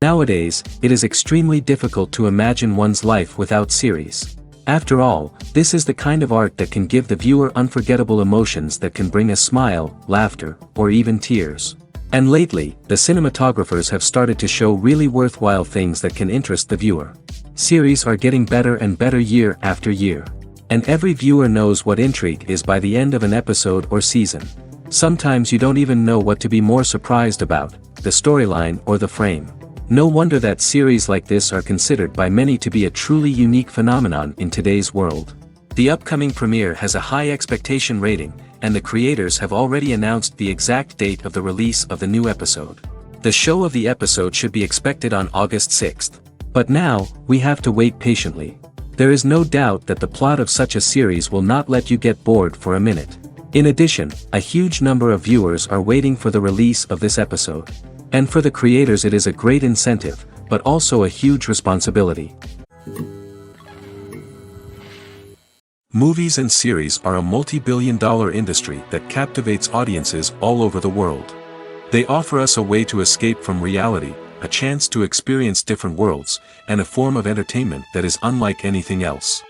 Nowadays, it is extremely difficult to imagine one's life without series. After all, this is the kind of art that can give the viewer unforgettable emotions that can bring a smile, laughter, or even tears. And lately, the cinematographers have started to show really worthwhile things that can interest the viewer. Series are getting better and better year after year. And every viewer knows what intrigue is by the end of an episode or season. Sometimes you don't even know what to be more surprised about, the storyline or the frame. No wonder that series like this are considered by many to be a truly unique phenomenon in today's world. The upcoming premiere has a high expectation rating, and the creators have already announced the exact date of the release of the new episode. The show of the episode should be expected on August 6th. But now, we have to wait patiently. There is no doubt that the plot of such a series will not let you get bored for a minute. In addition, a huge number of viewers are waiting for the release of this episode. And for the creators it is a great incentive, but also a huge responsibility. Movies and series are a multi-billion-dollar industry that captivates audiences all over the world. They offer us a way to escape from reality, a chance to experience different worlds, and a form of entertainment that is unlike anything else.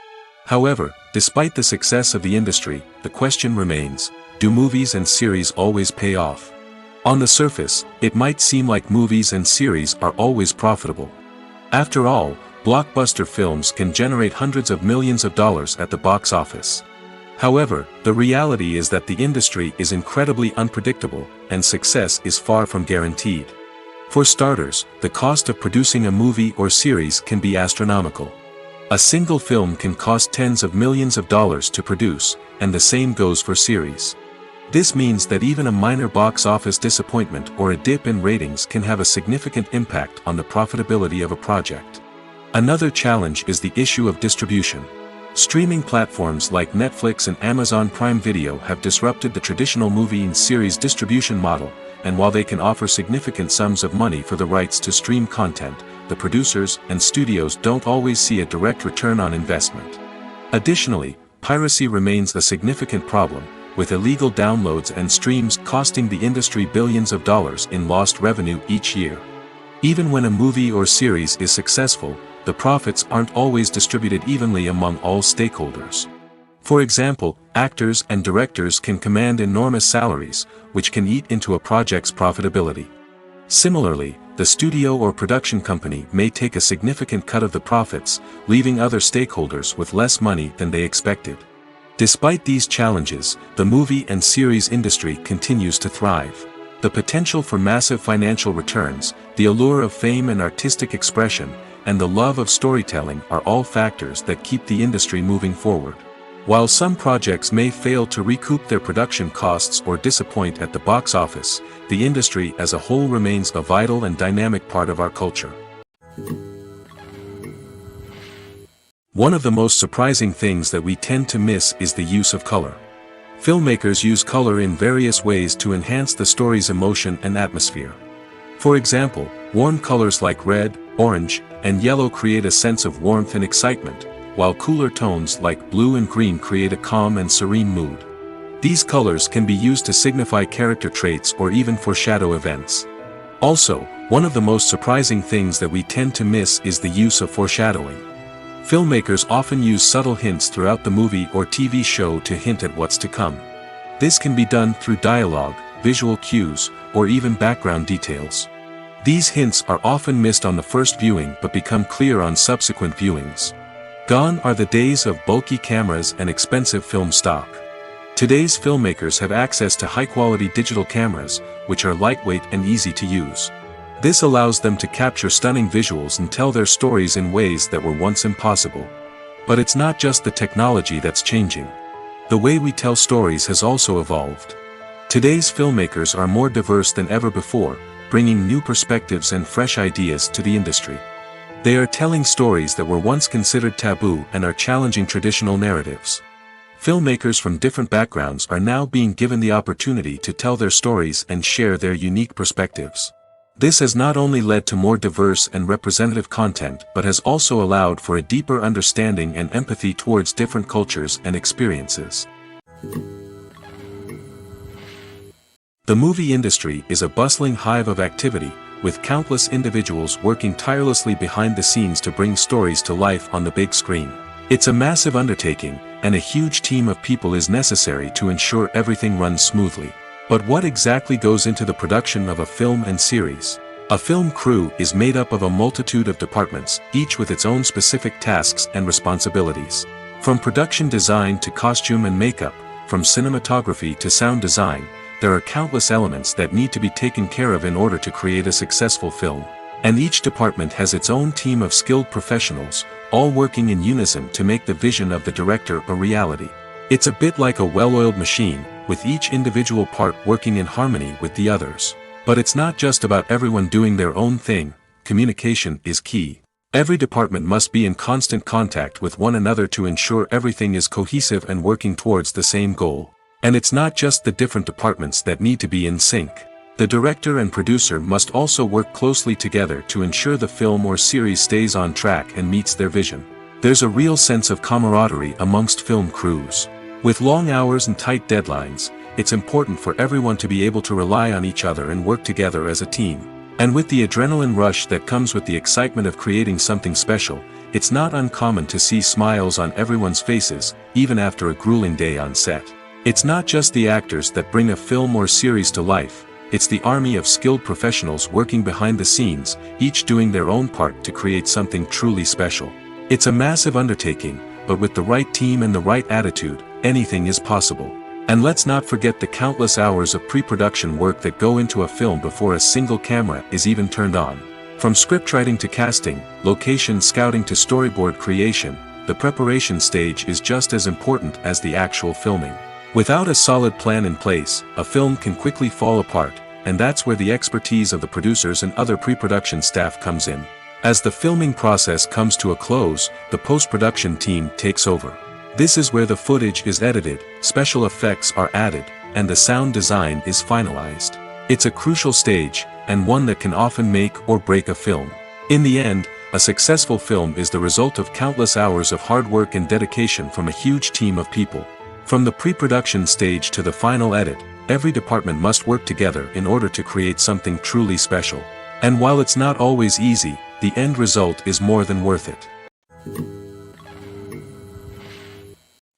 However, despite the success of the industry, the question remains, do movies and series always pay off? On the surface, it might seem like movies and series are always profitable. After all, blockbuster films can generate hundreds of millions of dollars at the box office. However, the reality is that the industry is incredibly unpredictable, and success is far from guaranteed. For starters, the cost of producing a movie or series can be astronomical. A single film can cost tens of millions of dollars to produce, and the same goes for series. This means that even a minor box office disappointment or a dip in ratings can have a significant impact on the profitability of a project. Another challenge is the issue of distribution. Streaming platforms like Netflix and Amazon Prime Video have disrupted the traditional movie and series distribution model, and while they can offer significant sums of money for the rights to stream content, the producers and studios don't always see a direct return on investment. Additionally, piracy remains a significant problem, with illegal downloads and streams costing the industry billions of dollars in lost revenue each year. Even when a movie or series is successful, the profits aren't always distributed evenly among all stakeholders. For example, actors and directors can command enormous salaries, which can eat into a project's profitability. Similarly, the studio or production company may take a significant cut of the profits, leaving other stakeholders with less money than they expected. Despite these challenges, the movie and series industry continues to thrive. The potential for massive financial returns, the allure of fame and artistic expression, and the love of storytelling are all factors that keep the industry moving forward. While some projects may fail to recoup their production costs or disappoint at the box office, the industry as a whole remains a vital and dynamic part of our culture. One of the most surprising things that we tend to miss is the use of color. Filmmakers use color in various ways to enhance the story's emotion and atmosphere. For example, warm colors like red, orange, and yellow create a sense of warmth and excitement, while cooler tones like blue and green create a calm and serene mood. These colors can be used to signify character traits or even foreshadow events. Also, one of the most surprising things that we tend to miss is the use of foreshadowing. Filmmakers often use subtle hints throughout the movie or TV show to hint at what's to come. This can be done through dialogue, visual cues, or even background details. These hints are often missed on the first viewing but become clear on subsequent viewings. Gone are the days of bulky cameras and expensive film stock. Today's filmmakers have access to high-quality digital cameras, which are lightweight and easy to use. This allows them to capture stunning visuals and tell their stories in ways that were once impossible. But it's not just the technology that's changing. The way we tell stories has also evolved. Today's filmmakers are more diverse than ever before, bringing new perspectives and fresh ideas to the industry. They are telling stories that were once considered taboo and are challenging traditional narratives. Filmmakers from different backgrounds are now being given the opportunity to tell their stories and share their unique perspectives. This has not only led to more diverse and representative content but has also allowed for a deeper understanding and empathy towards different cultures and experiences. The movie industry is a bustling hive of activity, with countless individuals working tirelessly behind the scenes to bring stories to life on the big screen. It's a massive undertaking, and a huge team of people is necessary to ensure everything runs smoothly. But what exactly goes into the production of a film and series? A film crew is made up of a multitude of departments, each with its own specific tasks and responsibilities. From production design to costume and makeup, from cinematography to sound design, there are countless elements that need to be taken care of in order to create a successful film. And each department has its own team of skilled professionals, all working in unison to make the vision of the director a reality. It's a bit like a well-oiled machine, with each individual part working in harmony with the others. But it's not just about everyone doing their own thing. Communication is key. Every department must be in constant contact with one another to ensure everything is cohesive and working towards the same goal. And it's not just the different departments that need to be in sync. The director and producer must also work closely together to ensure the film or series stays on track and meets their vision. There's a real sense of camaraderie amongst film crews. With long hours and tight deadlines, it's important for everyone to be able to rely on each other and work together as a team. And with the adrenaline rush that comes with the excitement of creating something special, it's not uncommon to see smiles on everyone's faces, even after a grueling day on set. It's not just the actors that bring a film or series to life, it's the army of skilled professionals working behind the scenes, each doing their own part to create something truly special. It's a massive undertaking, but with the right team and the right attitude, anything is possible. And let's not forget the countless hours of pre-production work that go into a film before a single camera is even turned on. From scriptwriting to casting, location scouting to storyboard creation, the preparation stage is just as important as the actual filming. Without a solid plan in place, a film can quickly fall apart, and that's where the expertise of the producers and other pre-production staff comes in. As the filming process comes to a close, the post-production team takes over. This is where the footage is edited, special effects are added, and the sound design is finalized. It's a crucial stage, and one that can often make or break a film. In the end, a successful film is the result of countless hours of hard work and dedication from a huge team of people. From the pre-production stage to the final edit, every department must work together in order to create something truly special. And while it's not always easy, the end result is more than worth it.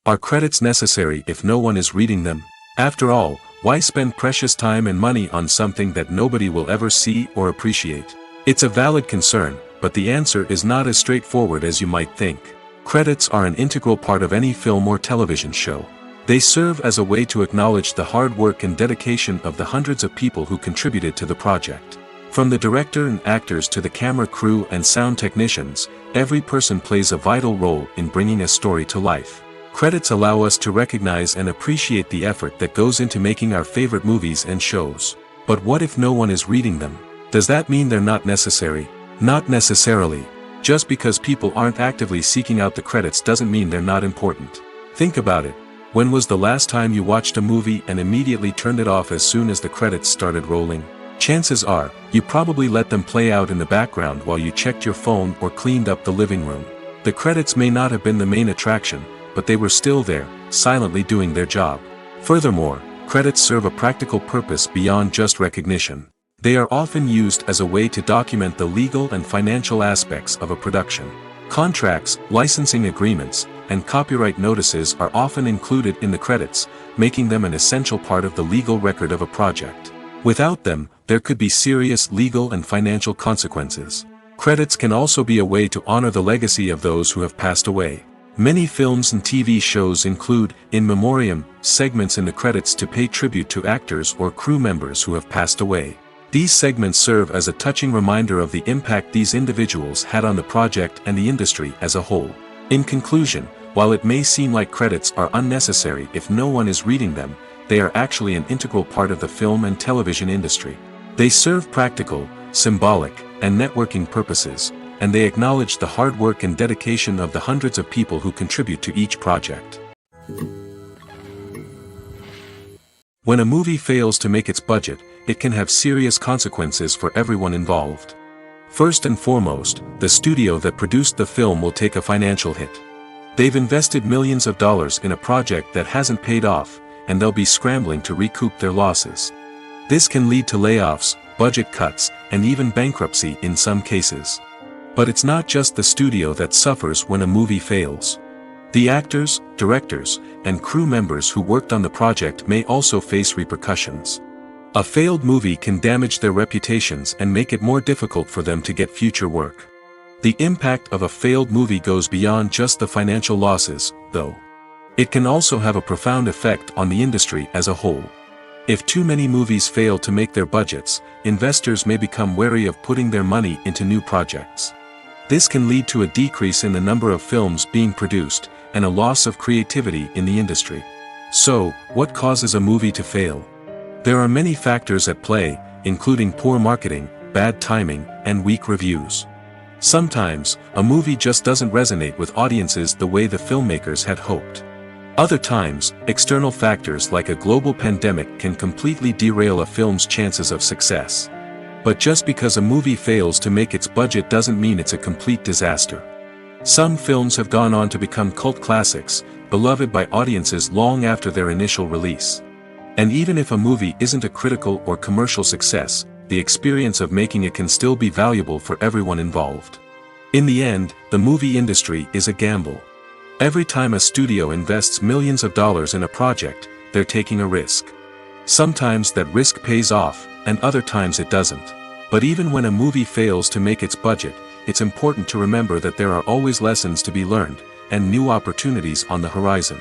Are credits necessary if no one is reading them? After all, why spend precious time and money on something that nobody will ever see or appreciate? It's a valid concern, but the answer is not as straightforward as you might think. Credits are an integral part of any film or television show. They serve as a way to acknowledge the hard work and dedication of the hundreds of people who contributed to the project. From the director and actors to the camera crew and sound technicians, every person plays a vital role in bringing a story to life. Credits allow us to recognize and appreciate the effort that goes into making our favorite movies and shows. But what if no one is reading them? Does that mean they're not necessary? Not necessarily. Just because people aren't actively seeking out the credits doesn't mean they're not important. Think about it. When was the last time you watched a movie and immediately turned it off as soon as the credits started rolling? Chances are, you probably let them play out in the background while you checked your phone or cleaned up the living room. The credits may not have been the main attraction, but they were still there, silently doing their job. Furthermore, credits serve a practical purpose beyond just recognition. They are often used as a way to document the legal and financial aspects of a production. Contracts, licensing agreements, and copyright notices are often included in the credits, making them an essential part of the legal record of a project. Without them, there could be serious legal and financial consequences. Credits can also be a way to honor the legacy of those who have passed away. Many films and TV shows include, in memoriam, segments in the credits to pay tribute to actors or crew members who have passed away. These segments serve as a touching reminder of the impact these individuals had on the project and the industry as a whole. In conclusion, while it may seem like credits are unnecessary if no one is reading them, they are actually an integral part of the film and television industry. They serve practical, symbolic, and networking purposes, and they acknowledge the hard work and dedication of the hundreds of people who contribute to each project. When a movie fails to make its budget, it can have serious consequences for everyone involved. First and foremost, the studio that produced the film will take a financial hit. They've invested millions of dollars in a project that hasn't paid off, and they'll be scrambling to recoup their losses. This can lead to layoffs, budget cuts, and even bankruptcy in some cases. But it's not just the studio that suffers when a movie fails. The actors, directors, and crew members who worked on the project may also face repercussions. A failed movie can damage their reputations and make it more difficult for them to get future work. The impact of a failed movie goes beyond just the financial losses, though. It can also have a profound effect on the industry as a whole. If too many movies fail to make their budgets, investors may become wary of putting their money into new projects. This can lead to a decrease in the number of films being produced, and a loss of creativity in the industry. So, what causes a movie to fail? There are many factors at play, including poor marketing, bad timing, and weak reviews. Sometimes, a movie just doesn't resonate with audiences the way the filmmakers had hoped. Other times, external factors like a global pandemic can completely derail a film's chances of success. But just because a movie fails to make its budget doesn't mean it's a complete disaster. Some films have gone on to become cult classics, beloved by audiences long after their initial release. And even if a movie isn't a critical or commercial success, the experience of making it can still be valuable for everyone involved. In the end, the movie industry is a gamble. Every time a studio invests millions of dollars in a project, they're taking a risk. Sometimes that risk pays off, and other times it doesn't. But even when a movie fails to make its budget, it's important to remember that there are always lessons to be learned, and new opportunities on the horizon.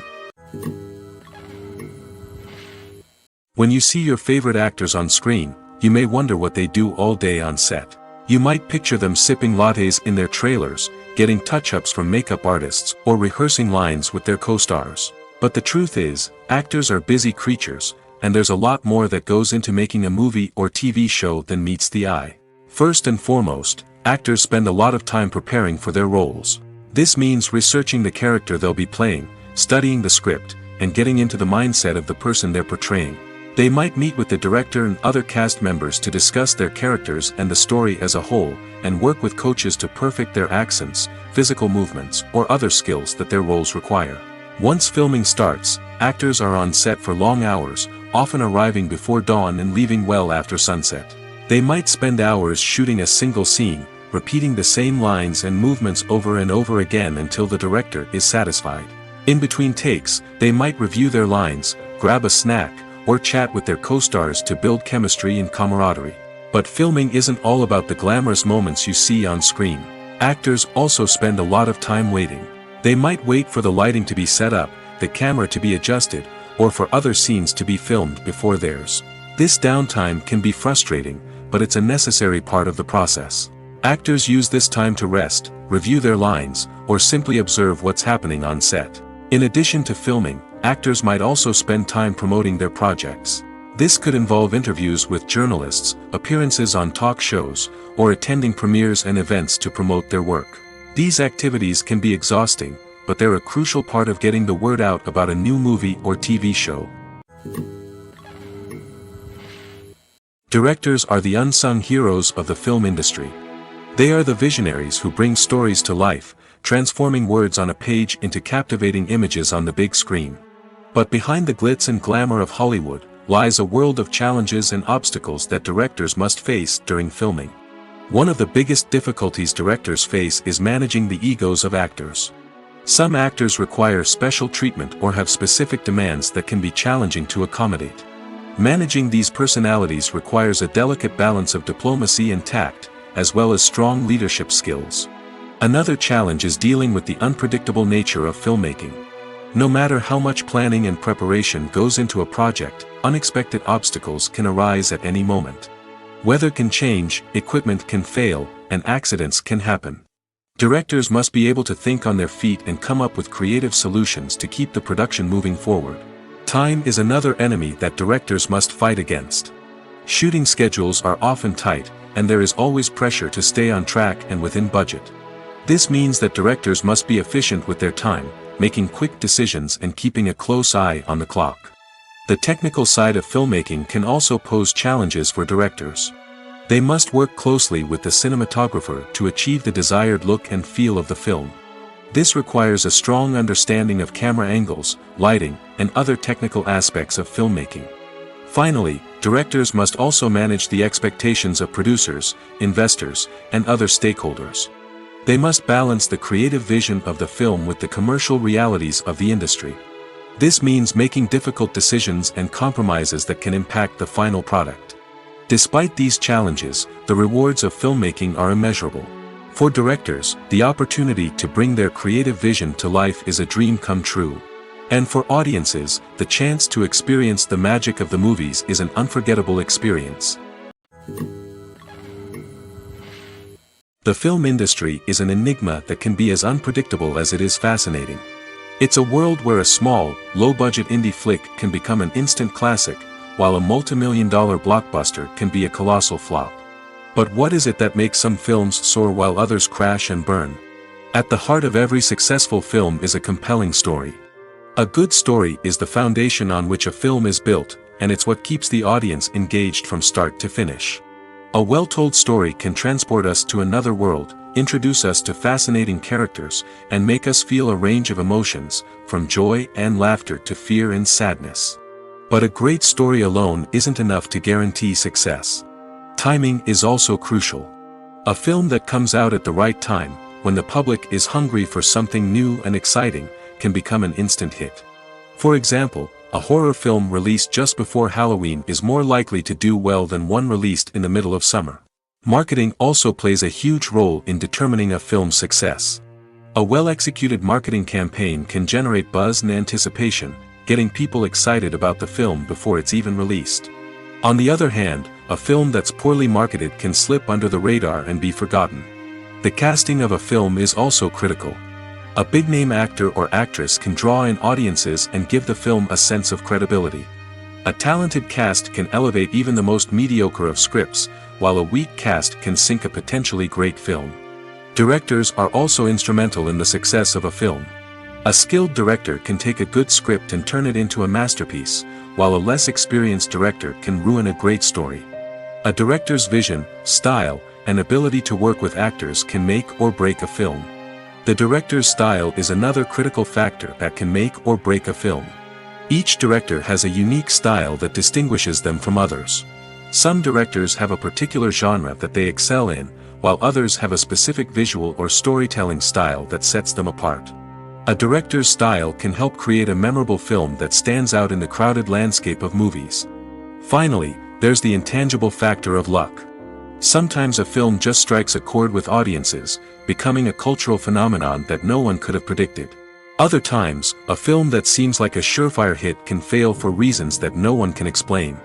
When you see your favorite actors on screen, you may wonder what they do all day on set. You might picture them sipping lattes in their trailers, getting touch-ups from makeup artists, or rehearsing lines with their co-stars. But the truth is, actors are busy creatures, and there's a lot more that goes into making a movie or TV show than meets the eye. First and foremost, actors spend a lot of time preparing for their roles. This means researching the character they'll be playing, studying the script, and getting into the mindset of the person they're portraying. They might meet with the director and other cast members to discuss their characters and the story as a whole, and work with coaches to perfect their accents, physical movements, or other skills that their roles require. Once filming starts, actors are on set for long hours, often arriving before dawn and leaving well after sunset. They might spend hours shooting a single scene, repeating the same lines and movements over and over again until the director is satisfied. In between takes, they might review their lines, grab a snack, or chat with their co-stars to build chemistry and camaraderie. But filming isn't all about the glamorous moments you see on screen. Actors also spend a lot of time waiting. They might wait for the lighting to be set up, the camera to be adjusted, or for other scenes to be filmed before theirs. This downtime can be frustrating, but it's a necessary part of the process. Actors use this time to rest, review their lines, or simply observe what's happening on set. In addition to filming, actors might also spend time promoting their projects. This could involve interviews with journalists, appearances on talk shows, or attending premieres and events to promote their work. These activities can be exhausting, but they're a crucial part of getting the word out about a new movie or TV show. Directors are the unsung heroes of the film industry. They are the visionaries who bring stories to life, transforming words on a page into captivating images on the big screen. But behind the glitz and glamour of Hollywood, lies a world of challenges and obstacles that directors must face during filming. One of the biggest difficulties directors face is managing the egos of actors. Some actors require special treatment or have specific demands that can be challenging to accommodate. Managing these personalities requires a delicate balance of diplomacy and tact, as well as strong leadership skills. Another challenge is dealing with the unpredictable nature of filmmaking. No matter how much planning and preparation goes into a project, unexpected obstacles can arise at any moment. Weather can change, equipment can fail, and accidents can happen. Directors must be able to think on their feet and come up with creative solutions to keep the production moving forward. Time is another enemy that directors must fight against. Shooting schedules are often tight, and there is always pressure to stay on track and within budget. This means that directors must be efficient with their time, making quick decisions and keeping a close eye on the clock. The technical side of filmmaking can also pose challenges for directors. They must work closely with the cinematographer to achieve the desired look and feel of the film. This requires a strong understanding of camera angles, lighting, and other technical aspects of filmmaking. Finally, directors must also manage the expectations of producers, investors, and other stakeholders. They must balance the creative vision of the film with the commercial realities of the industry. This means making difficult decisions and compromises that can impact the final product. Despite these challenges, the rewards of filmmaking are immeasurable. For directors, the opportunity to bring their creative vision to life is a dream come true. And for audiences, the chance to experience the magic of the movies is an unforgettable experience. The film industry is an enigma that can be as unpredictable as it is fascinating. It's a world where a small, low-budget indie flick can become an instant classic, while a multi-million-dollar blockbuster can be a colossal flop. But what is it that makes some films soar while others crash and burn? At the heart of every successful film is a compelling story. A good story is the foundation on which a film is built, and it's what keeps the audience engaged from start to finish. A well-told story can transport us to another world, introduce us to fascinating characters, and make us feel a range of emotions, from joy and laughter to fear and sadness. But a great story alone isn't enough to guarantee success. Timing is also crucial. A film that comes out at the right time, when the public is hungry for something new and exciting, can become an instant hit. For example, a horror film released just before Halloween is more likely to do well than one released in the middle of summer. Marketing also plays a huge role in determining a film's success. A well-executed marketing campaign can generate buzz and anticipation, getting people excited about the film before it's even released. On the other hand, a film that's poorly marketed can slip under the radar and be forgotten. The casting of a film is also critical. A big-name actor or actress can draw in audiences and give the film a sense of credibility. A talented cast can elevate even the most mediocre of scripts, while a weak cast can sink a potentially great film. Directors are also instrumental in the success of a film. A skilled director can take a good script and turn it into a masterpiece, while a less experienced director can ruin a great story. A director's vision, style, and ability to work with actors can make or break a film. The director's style is another critical factor that can make or break a film. Each director has a unique style that distinguishes them from others. Some directors have a particular genre that they excel in, while others have a specific visual or storytelling style that sets them apart. A director's style can help create a memorable film that stands out in the crowded landscape of movies. Finally, there's the intangible factor of luck. Sometimes a film just strikes a chord with audiences, becoming a cultural phenomenon that no one could have predicted. Other times, a film that seems like a surefire hit can fail for reasons that no one can explain.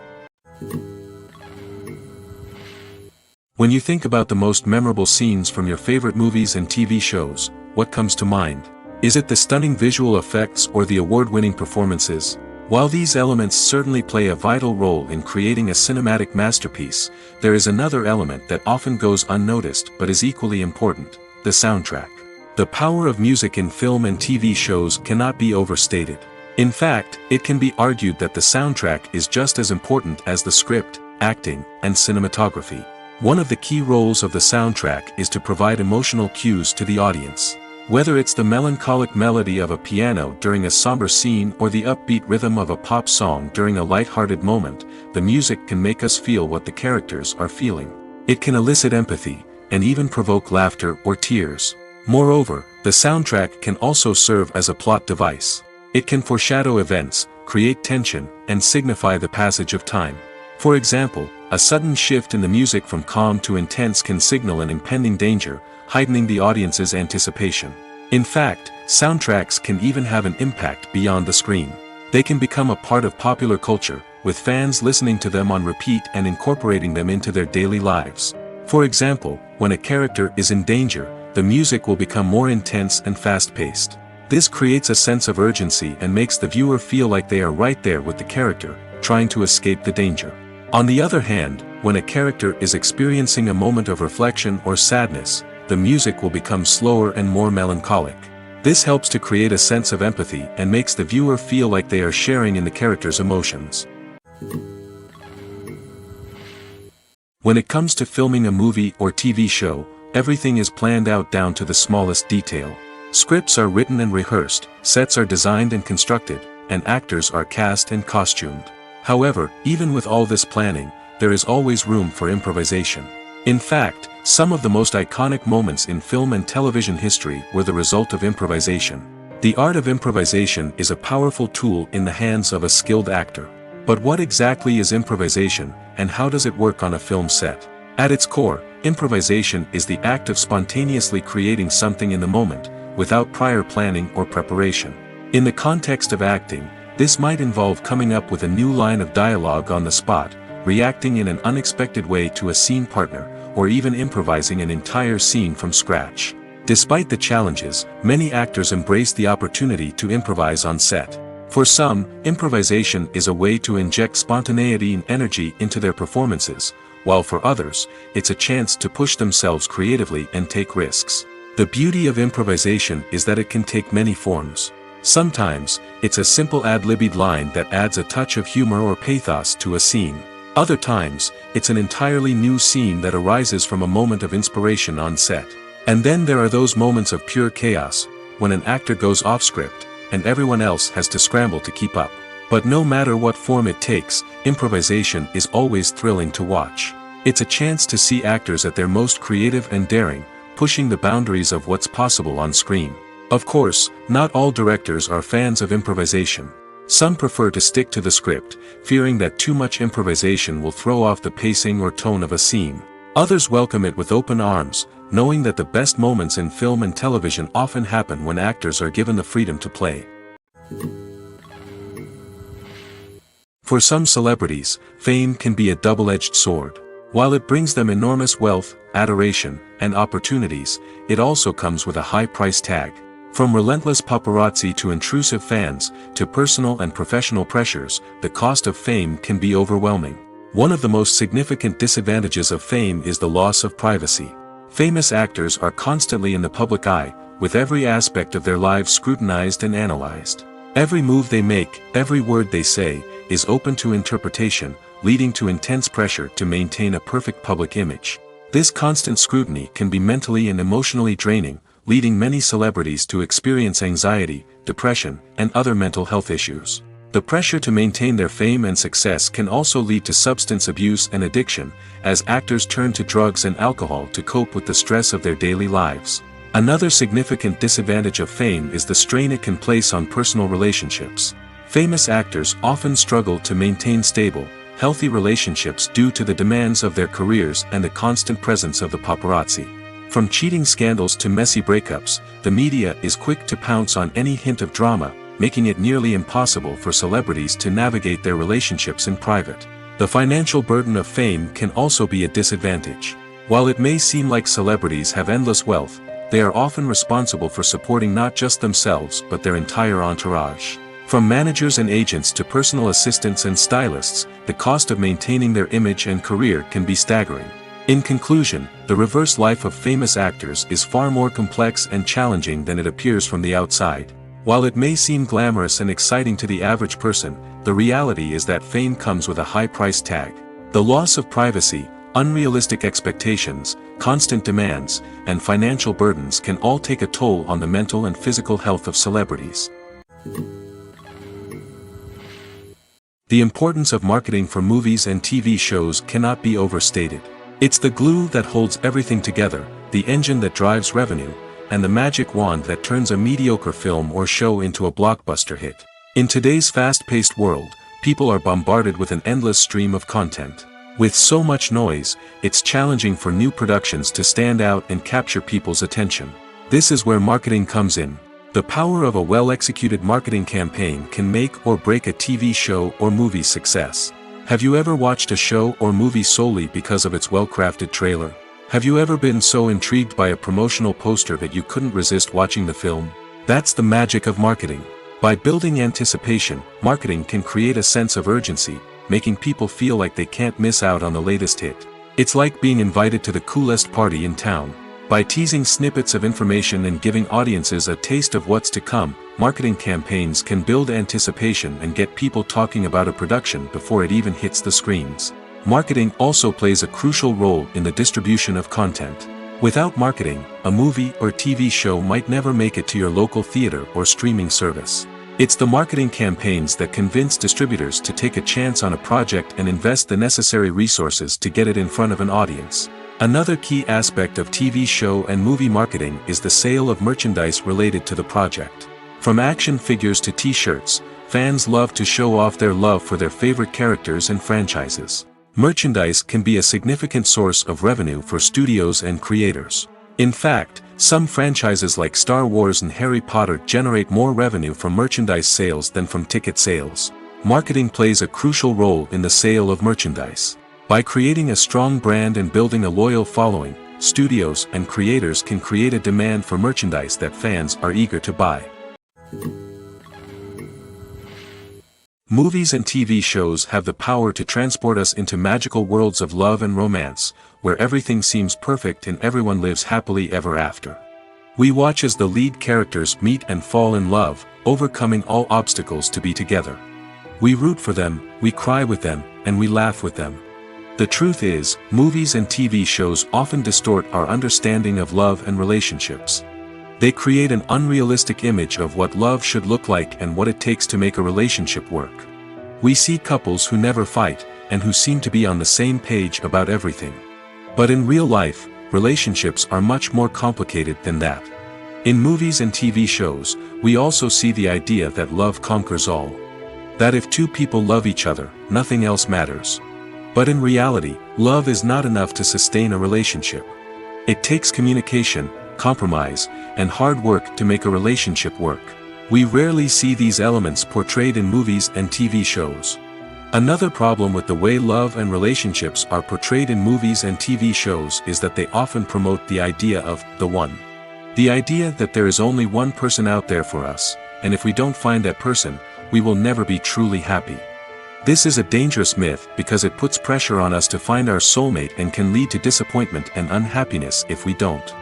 When you think about the most memorable scenes from your favorite movies and TV shows, what comes to mind? Is it the stunning visual effects or the award-winning performances? While these elements certainly play a vital role in creating a cinematic masterpiece, there is another element that often goes unnoticed but is equally important: the soundtrack. The power of music in film and TV shows cannot be overstated. In fact, it can be argued that the soundtrack is just as important as the script, acting, and cinematography. One of the key roles of the soundtrack is to provide emotional cues to the audience. Whether it's the melancholic melody of a piano during a somber scene or the upbeat rhythm of a pop song during a light-hearted moment, the music can make us feel what the characters are feeling. It can elicit empathy, and even provoke laughter or tears. Moreover, the soundtrack can also serve as a plot device. It can foreshadow events, create tension, and signify the passage of time. For example, a sudden shift in the music from calm to intense can signal an impending danger, heightening the audience's anticipation. In fact, soundtracks can even have an impact beyond the screen. They can become a part of popular culture, with fans listening to them on repeat and incorporating them into their daily lives. For example, when a character is in danger, the music will become more intense and fast-paced. This creates a sense of urgency and makes the viewer feel like they are right there with the character, trying to escape the danger. On the other hand, when a character is experiencing a moment of reflection or sadness, the music will become slower and more melancholic. This helps to create a sense of empathy and makes the viewer feel like they are sharing in the character's emotions. When it comes to filming a movie or TV show, everything is planned out down to the smallest detail. Scripts are written and rehearsed, sets are designed and constructed, and actors are cast and costumed. However, even with all this planning, there is always room for improvisation. In fact, some of the most iconic moments in film and television history were the result of improvisation. The art of improvisation is a powerful tool in the hands of a skilled actor. But what exactly is improvisation, and how does it work on a film set? At its core, improvisation is the act of spontaneously creating something in the moment, without prior planning or preparation. In the context of acting, this might involve coming up with a new line of dialogue on the spot, reacting in an unexpected way to a scene partner, or even improvising an entire scene from scratch. Despite the challenges, many actors embrace the opportunity to improvise on set. For some, improvisation is a way to inject spontaneity and energy into their performances, while for others, it's a chance to push themselves creatively and take risks. The beauty of improvisation is that it can take many forms. Sometimes, it's a simple ad-libbed line that adds a touch of humor or pathos to a scene. Other times, it's an entirely new scene that arises from a moment of inspiration on set. And then there are those moments of pure chaos, when an actor goes off script, and everyone else has to scramble to keep up. But no matter what form it takes, improvisation is always thrilling to watch. It's a chance to see actors at their most creative and daring, pushing the boundaries of what's possible on screen. Of course, not all directors are fans of improvisation. Some prefer to stick to the script, fearing that too much improvisation will throw off the pacing or tone of a scene. Others welcome it with open arms, knowing that the best moments in film and television often happen when actors are given the freedom to play. For some celebrities, fame can be a double-edged sword. While it brings them enormous wealth, adoration, and opportunities, it also comes with a high price tag. From relentless paparazzi to intrusive fans, to personal and professional pressures, the cost of fame can be overwhelming. One of the most significant disadvantages of fame is the loss of privacy. Famous actors are constantly in the public eye, with every aspect of their lives scrutinized and analyzed. Every move they make, every word they say, is open to interpretation, leading to intense pressure to maintain a perfect public image. This constant scrutiny can be mentally and emotionally draining, leading many celebrities to experience anxiety, depression, and other mental health issues. The pressure to maintain their fame and success can also lead to substance abuse and addiction, as actors turn to drugs and alcohol to cope with the stress of their daily lives. Another significant disadvantage of fame is the strain it can place on personal relationships. Famous actors often struggle to maintain stable, healthy relationships due to the demands of their careers and the constant presence of the paparazzi. From cheating scandals to messy breakups, the media is quick to pounce on any hint of drama, making it nearly impossible for celebrities to navigate their relationships in private. The financial burden of fame can also be a disadvantage. While it may seem like celebrities have endless wealth, they are often responsible for supporting not just themselves but their entire entourage. From managers and agents to personal assistants and stylists, the cost of maintaining their image and career can be staggering. In conclusion, the reverse life of famous actors is far more complex and challenging than it appears from the outside. While it may seem glamorous and exciting to the average person, the reality is that fame comes with a high price tag. The loss of privacy, unrealistic expectations, constant demands, and financial burdens can all take a toll on the mental and physical health of celebrities. The importance of marketing for movies and TV shows cannot be overstated. It's the glue that holds everything together, the engine that drives revenue, and the magic wand that turns a mediocre film or show into a blockbuster hit. In today's fast-paced world, people are bombarded with an endless stream of content. With so much noise, it's challenging for new productions to stand out and capture people's attention. This is where marketing comes in. The power of a well-executed marketing campaign can make or break a TV show or movie's success. Have you ever watched a show or movie solely because of its well-crafted trailer? Have you ever been so intrigued by a promotional poster that you couldn't resist watching the film? That's the magic of marketing. By building anticipation, marketing can create a sense of urgency, making people feel like they can't miss out on the latest hit. It's like being invited to the coolest party in town. By teasing snippets of information and giving audiences a taste of what's to come, marketing campaigns can build anticipation and get people talking about a production before it even hits the screens. Marketing also plays a crucial role in the distribution of content. Without marketing, a movie or TV show might never make it to your local theater or streaming service. It's the marketing campaigns that convince distributors to take a chance on a project and invest the necessary resources to get it in front of an audience. Another key aspect of TV show and movie marketing is the sale of merchandise related to the project. From action figures to t-shirts, fans love to show off their love for their favorite characters and franchises. Merchandise can be a significant source of revenue for studios and creators. In fact, some franchises like Star Wars and Harry Potter generate more revenue from merchandise sales than from ticket sales. Marketing plays a crucial role in the sale of merchandise. By creating a strong brand and building a loyal following, studios and creators can create a demand for merchandise that fans are eager to buy. Movies and TV shows have the power to transport us into magical worlds of love and romance, where everything seems perfect and everyone lives happily ever after. We watch as the lead characters meet and fall in love, overcoming all obstacles to be together. We root for them, we cry with them, and we laugh with them. The truth is, movies and TV shows often distort our understanding of love and relationships. They create an unrealistic image of what love should look like and what it takes to make a relationship work. We see couples who never fight, and who seem to be on the same page about everything. But in real life, relationships are much more complicated than that. In movies and TV shows, we also see the idea that love conquers all. That if two people love each other, nothing else matters. But in reality, love is not enough to sustain a relationship. It takes communication, compromise, and hard work to make a relationship work. We rarely see these elements portrayed in movies and TV shows. Another problem with the way love and relationships are portrayed in movies and TV shows is that they often promote the idea of the one. The idea that there is only one person out there for us, and if we don't find that person, we will never be truly happy. This is a dangerous myth because it puts pressure on us to find our soulmate and can lead to disappointment and unhappiness if we don't.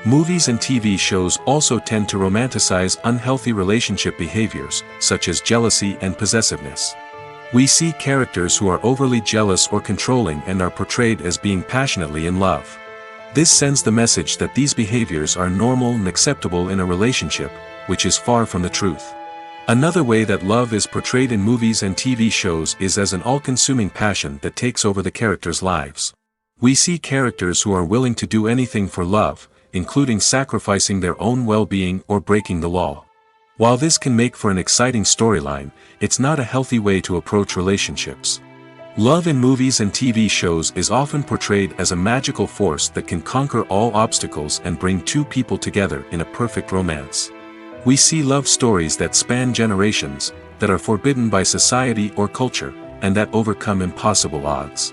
Movies and TV shows also tend to romanticize unhealthy relationship behaviors, such as jealousy and possessiveness. We see characters who are overly jealous or controlling and are portrayed as being passionately in love. This sends the message that these behaviors are normal and acceptable in a relationship, which is far from the truth. Another way that love is portrayed in movies and TV shows is as an all-consuming passion that takes over the characters' lives. We see characters who are willing to do anything for love, including sacrificing their own well-being or breaking the law. While this can make for an exciting storyline, it's not a healthy way to approach relationships. Love in movies and TV shows is often portrayed as a magical force that can conquer all obstacles and bring two people together in a perfect romance. We see love stories that span generations, that are forbidden by society or culture, and that overcome impossible odds.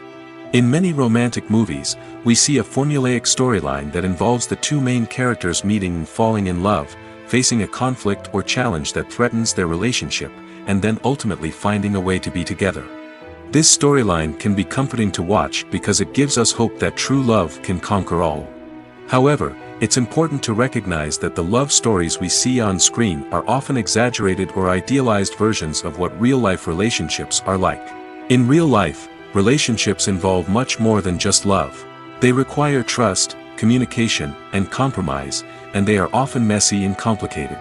In many romantic movies, we see a formulaic storyline that involves the two main characters meeting and falling in love, facing a conflict or challenge that threatens their relationship, and then ultimately finding a way to be together. This storyline can be comforting to watch because it gives us hope that true love can conquer all. However, it's important to recognize that the love stories we see on screen are often exaggerated or idealized versions of what real-life relationships are like. In real life, relationships involve much more than just love. They require trust, communication, and compromise, and they are often messy and complicated.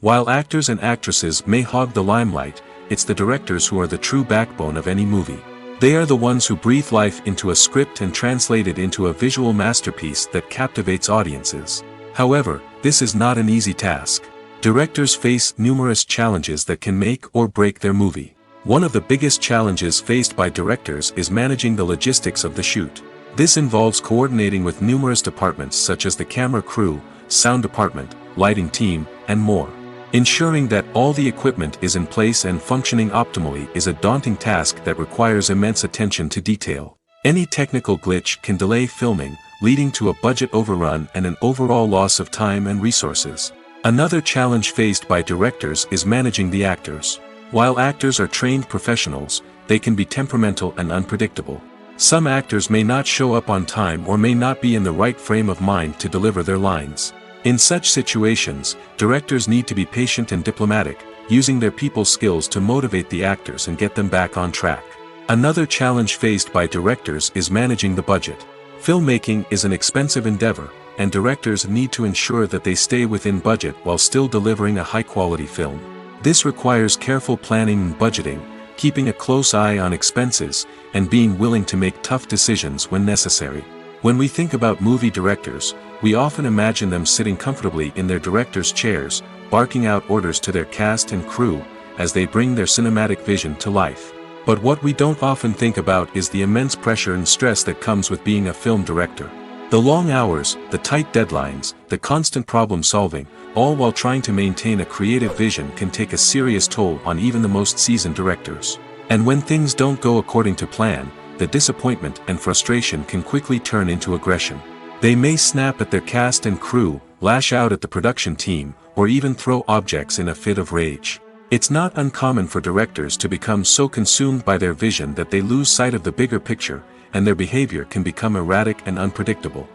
While actors and actresses may hog the limelight, it's the directors who are the true backbone of any movie. They are the ones who breathe life into a script and translate it into a visual masterpiece that captivates audiences. However, this is not an easy task. Directors face numerous challenges that can make or break their movie. One of the biggest challenges faced by directors is managing the logistics of the shoot. This involves coordinating with numerous departments such as the camera crew, sound department, lighting team, and more. Ensuring that all the equipment is in place and functioning optimally is a daunting task that requires immense attention to detail. Any technical glitch can delay filming, leading to a budget overrun and an overall loss of time and resources. Another challenge faced by directors is managing the actors. While actors are trained professionals, they can be temperamental and unpredictable. Some actors may not show up on time or may not be in the right frame of mind to deliver their lines. In such situations, directors need to be patient and diplomatic, using their people skills to motivate the actors and get them back on track. Another challenge faced by directors is managing the budget. Filmmaking is an expensive endeavor, and directors need to ensure that they stay within budget while still delivering a high-quality film. This requires careful planning and budgeting, keeping a close eye on expenses, and being willing to make tough decisions when necessary. When we think about movie directors, we often imagine them sitting comfortably in their director's chairs, barking out orders to their cast and crew, as they bring their cinematic vision to life. But what we don't often think about is the immense pressure and stress that comes with being a film director. The long hours, the tight deadlines, the constant problem solving, all while trying to maintain a creative vision can take a serious toll on even the most seasoned directors. And when things don't go according to plan, the disappointment and frustration can quickly turn into aggression. They may snap at their cast and crew, lash out at the production team, or even throw objects in a fit of rage. It's not uncommon for directors to become so consumed by their vision that they lose sight of the bigger picture, and their behavior can become erratic and unpredictable.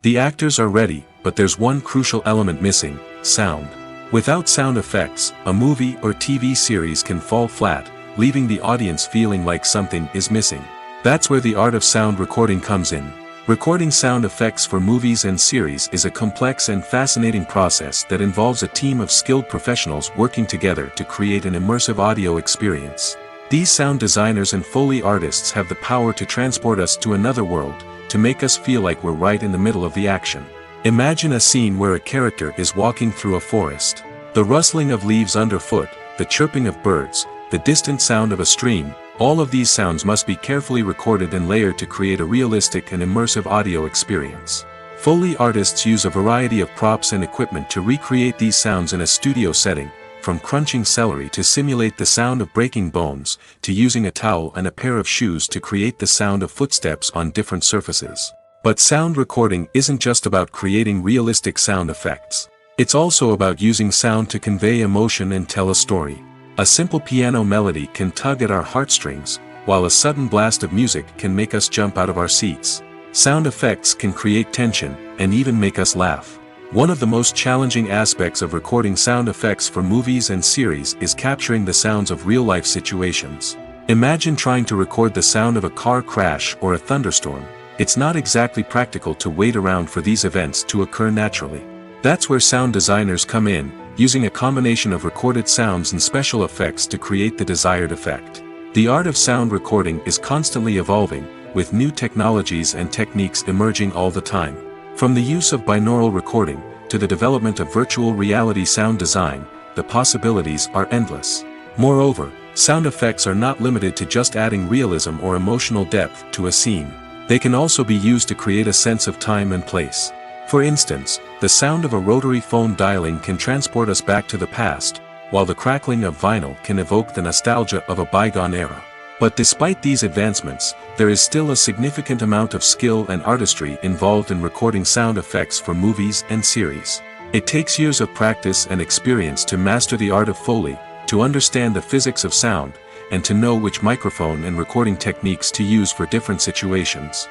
The actors are ready, but there's one crucial element missing: sound. Without sound effects, a movie or TV series can fall flat, leaving the audience feeling like something is missing. That's where the art of sound recording comes in. Recording sound effects for movies and series is a complex and fascinating process that involves a team of skilled professionals working together to create an immersive audio experience. These sound designers and Foley artists have the power to transport us to another world, to make us feel like we're right in the middle of the action. Imagine a scene where a character is walking through a forest. The rustling of leaves underfoot, the chirping of birds, the distant sound of a stream, all of these sounds must be carefully recorded and layered to create a realistic and immersive audio experience. Foley artists use a variety of props and equipment to recreate these sounds in a studio setting, from crunching celery to simulate the sound of breaking bones, to using a towel and a pair of shoes to create the sound of footsteps on different surfaces. But sound recording isn't just about creating realistic sound effects. It's also about using sound to convey emotion and tell a story. A simple piano melody can tug at our heartstrings, while a sudden blast of music can make us jump out of our seats. Sound effects can create tension, and even make us laugh. One of the most challenging aspects of recording sound effects for movies and series is capturing the sounds of real-life situations. Imagine trying to record the sound of a car crash or a thunderstorm. It's not exactly practical to wait around for these events to occur naturally. That's where sound designers come in, using a combination of recorded sounds and special effects to create the desired effect. The art of sound recording is constantly evolving, with new technologies and techniques emerging all the time. From the use of binaural recording, to the development of virtual reality sound design, the possibilities are endless. Moreover, sound effects are not limited to just adding realism or emotional depth to a scene. They can also be used to create a sense of time and place. For instance, the sound of a rotary phone dialing can transport us back to the past, while the crackling of vinyl can evoke the nostalgia of a bygone era. But despite these advancements, there is still a significant amount of skill and artistry involved in recording sound effects for movies and series. It takes years of practice and experience to master the art of Foley, to understand the physics of sound, and to know which microphone and recording techniques to use for different situations.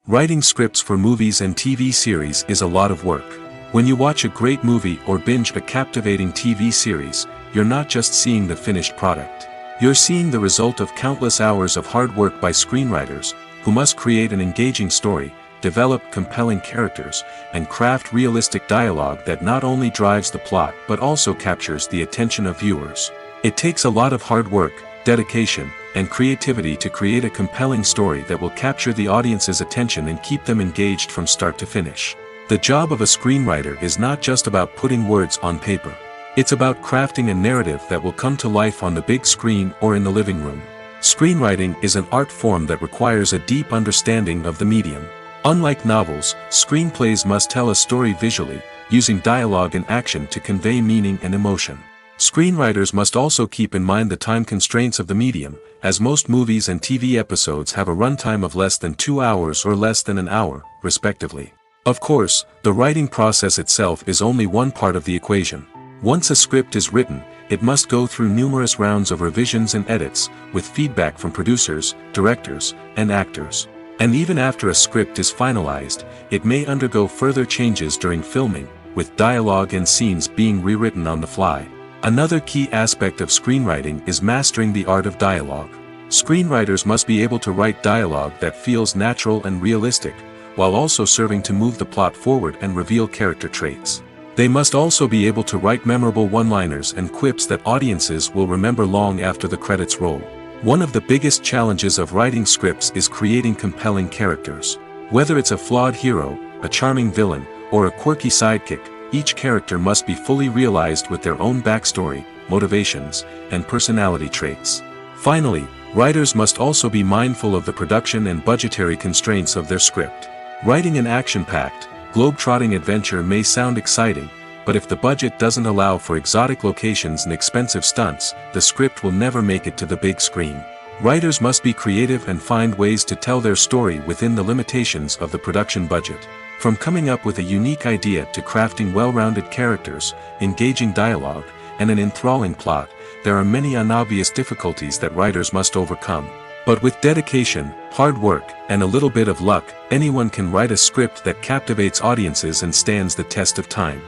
Writing scripts for movies and TV series is a lot of work. When you watch a great movie or binge a captivating TV series, you're not just seeing the finished product. You're seeing the result of countless hours of hard work by screenwriters, who must create an engaging story, develop compelling characters, and craft realistic dialogue that not only drives the plot but also captures the attention of viewers. It takes a lot of hard work, dedication, and creativity to create a compelling story that will capture the audience's attention and keep them engaged from start to finish. The job of a screenwriter is not just about putting words on paper. It's about crafting a narrative that will come to life on the big screen or in the living room. Screenwriting is an art form that requires a deep understanding of the medium. Unlike novels, screenplays must tell a story visually, using dialogue and action to convey meaning and emotion. Screenwriters must also keep in mind the time constraints of the medium, as most movies and TV episodes have a runtime of less than 2 hours or less than an hour, respectively. Of course, the writing process itself is only one part of the equation. Once a script is written, it must go through numerous rounds of revisions and edits, with feedback from producers, directors, and actors. And even after a script is finalized, it may undergo further changes during filming, with dialogue and scenes being rewritten on the fly. Another key aspect of screenwriting is mastering the art of dialogue. Screenwriters must be able to write dialogue that feels natural and realistic, while also serving to move the plot forward and reveal character traits. They must also be able to write memorable one-liners and quips that audiences will remember long after the credits roll. One of the biggest challenges of writing scripts is creating compelling characters. Whether it's a flawed hero, a charming villain, or a quirky sidekick, each character must be fully realized with their own backstory, motivations, and personality traits. Finally, writers must also be mindful of the production and budgetary constraints of their script. Writing an action-packed, globe-trotting adventure may sound exciting, but if the budget doesn't allow for exotic locations and expensive stunts, the script will never make it to the big screen. Writers must be creative and find ways to tell their story within the limitations of the production budget. From coming up with a unique idea to crafting well-rounded characters, engaging dialogue, and an enthralling plot, there are many unobvious difficulties that writers must overcome. But with dedication, hard work, and a little bit of luck, anyone can write a script that captivates audiences and stands the test of time.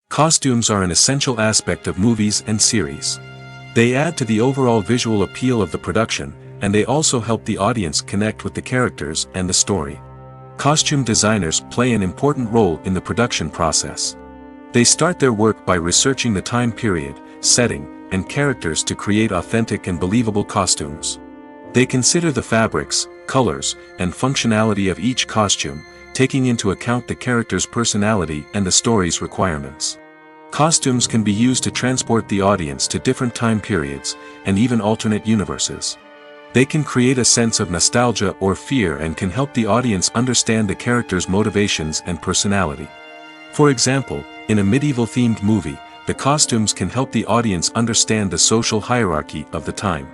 Costumes are an essential aspect of movies and series. They add to the overall visual appeal of the production, and they also help the audience connect with the characters and the story. Costume designers play an important role in the production process. They start their work by researching the time period, setting, and characters to create authentic and believable costumes. They consider the fabrics, colors, and functionality of each costume, taking into account the character's personality and the story's requirements. Costumes can be used to transport the audience to different time periods, and even alternate universes. They can create a sense of nostalgia or fear and can help the audience understand the character's motivations and personality. For example, in a medieval-themed movie, the costumes can help the audience understand the social hierarchy of the time.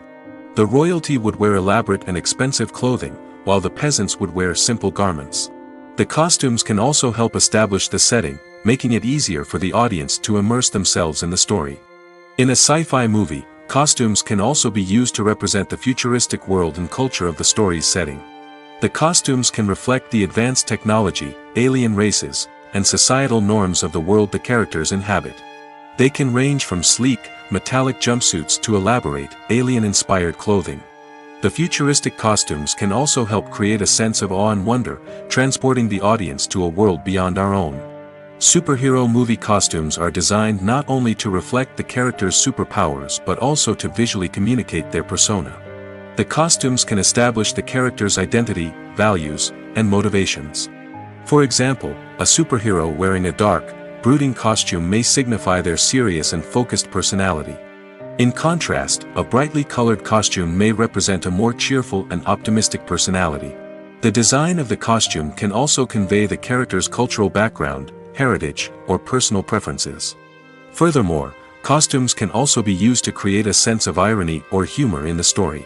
The royalty would wear elaborate and expensive clothing, while the peasants would wear simple garments. The costumes can also help establish the setting, making it easier for the audience to immerse themselves in the story. In a sci-fi movie, costumes can also be used to represent the futuristic world and culture of the story's setting. The costumes can reflect the advanced technology, alien races, and societal norms of the world the characters inhabit. They can range from sleek, metallic jumpsuits to elaborate, alien-inspired clothing. The futuristic costumes can also help create a sense of awe and wonder, transporting the audience to a world beyond our own. Superhero movie costumes are designed not only to reflect the character's superpowers but also to visually communicate their persona. The costumes can establish the character's identity, values, and motivations. For example, a superhero wearing a dark, brooding costume may signify their serious and focused personality. In contrast, a brightly colored costume may represent a more cheerful and optimistic personality. The design of the costume can also convey the character's cultural background, heritage, or personal preferences. Furthermore, costumes can also be used to create a sense of irony or humor in the story.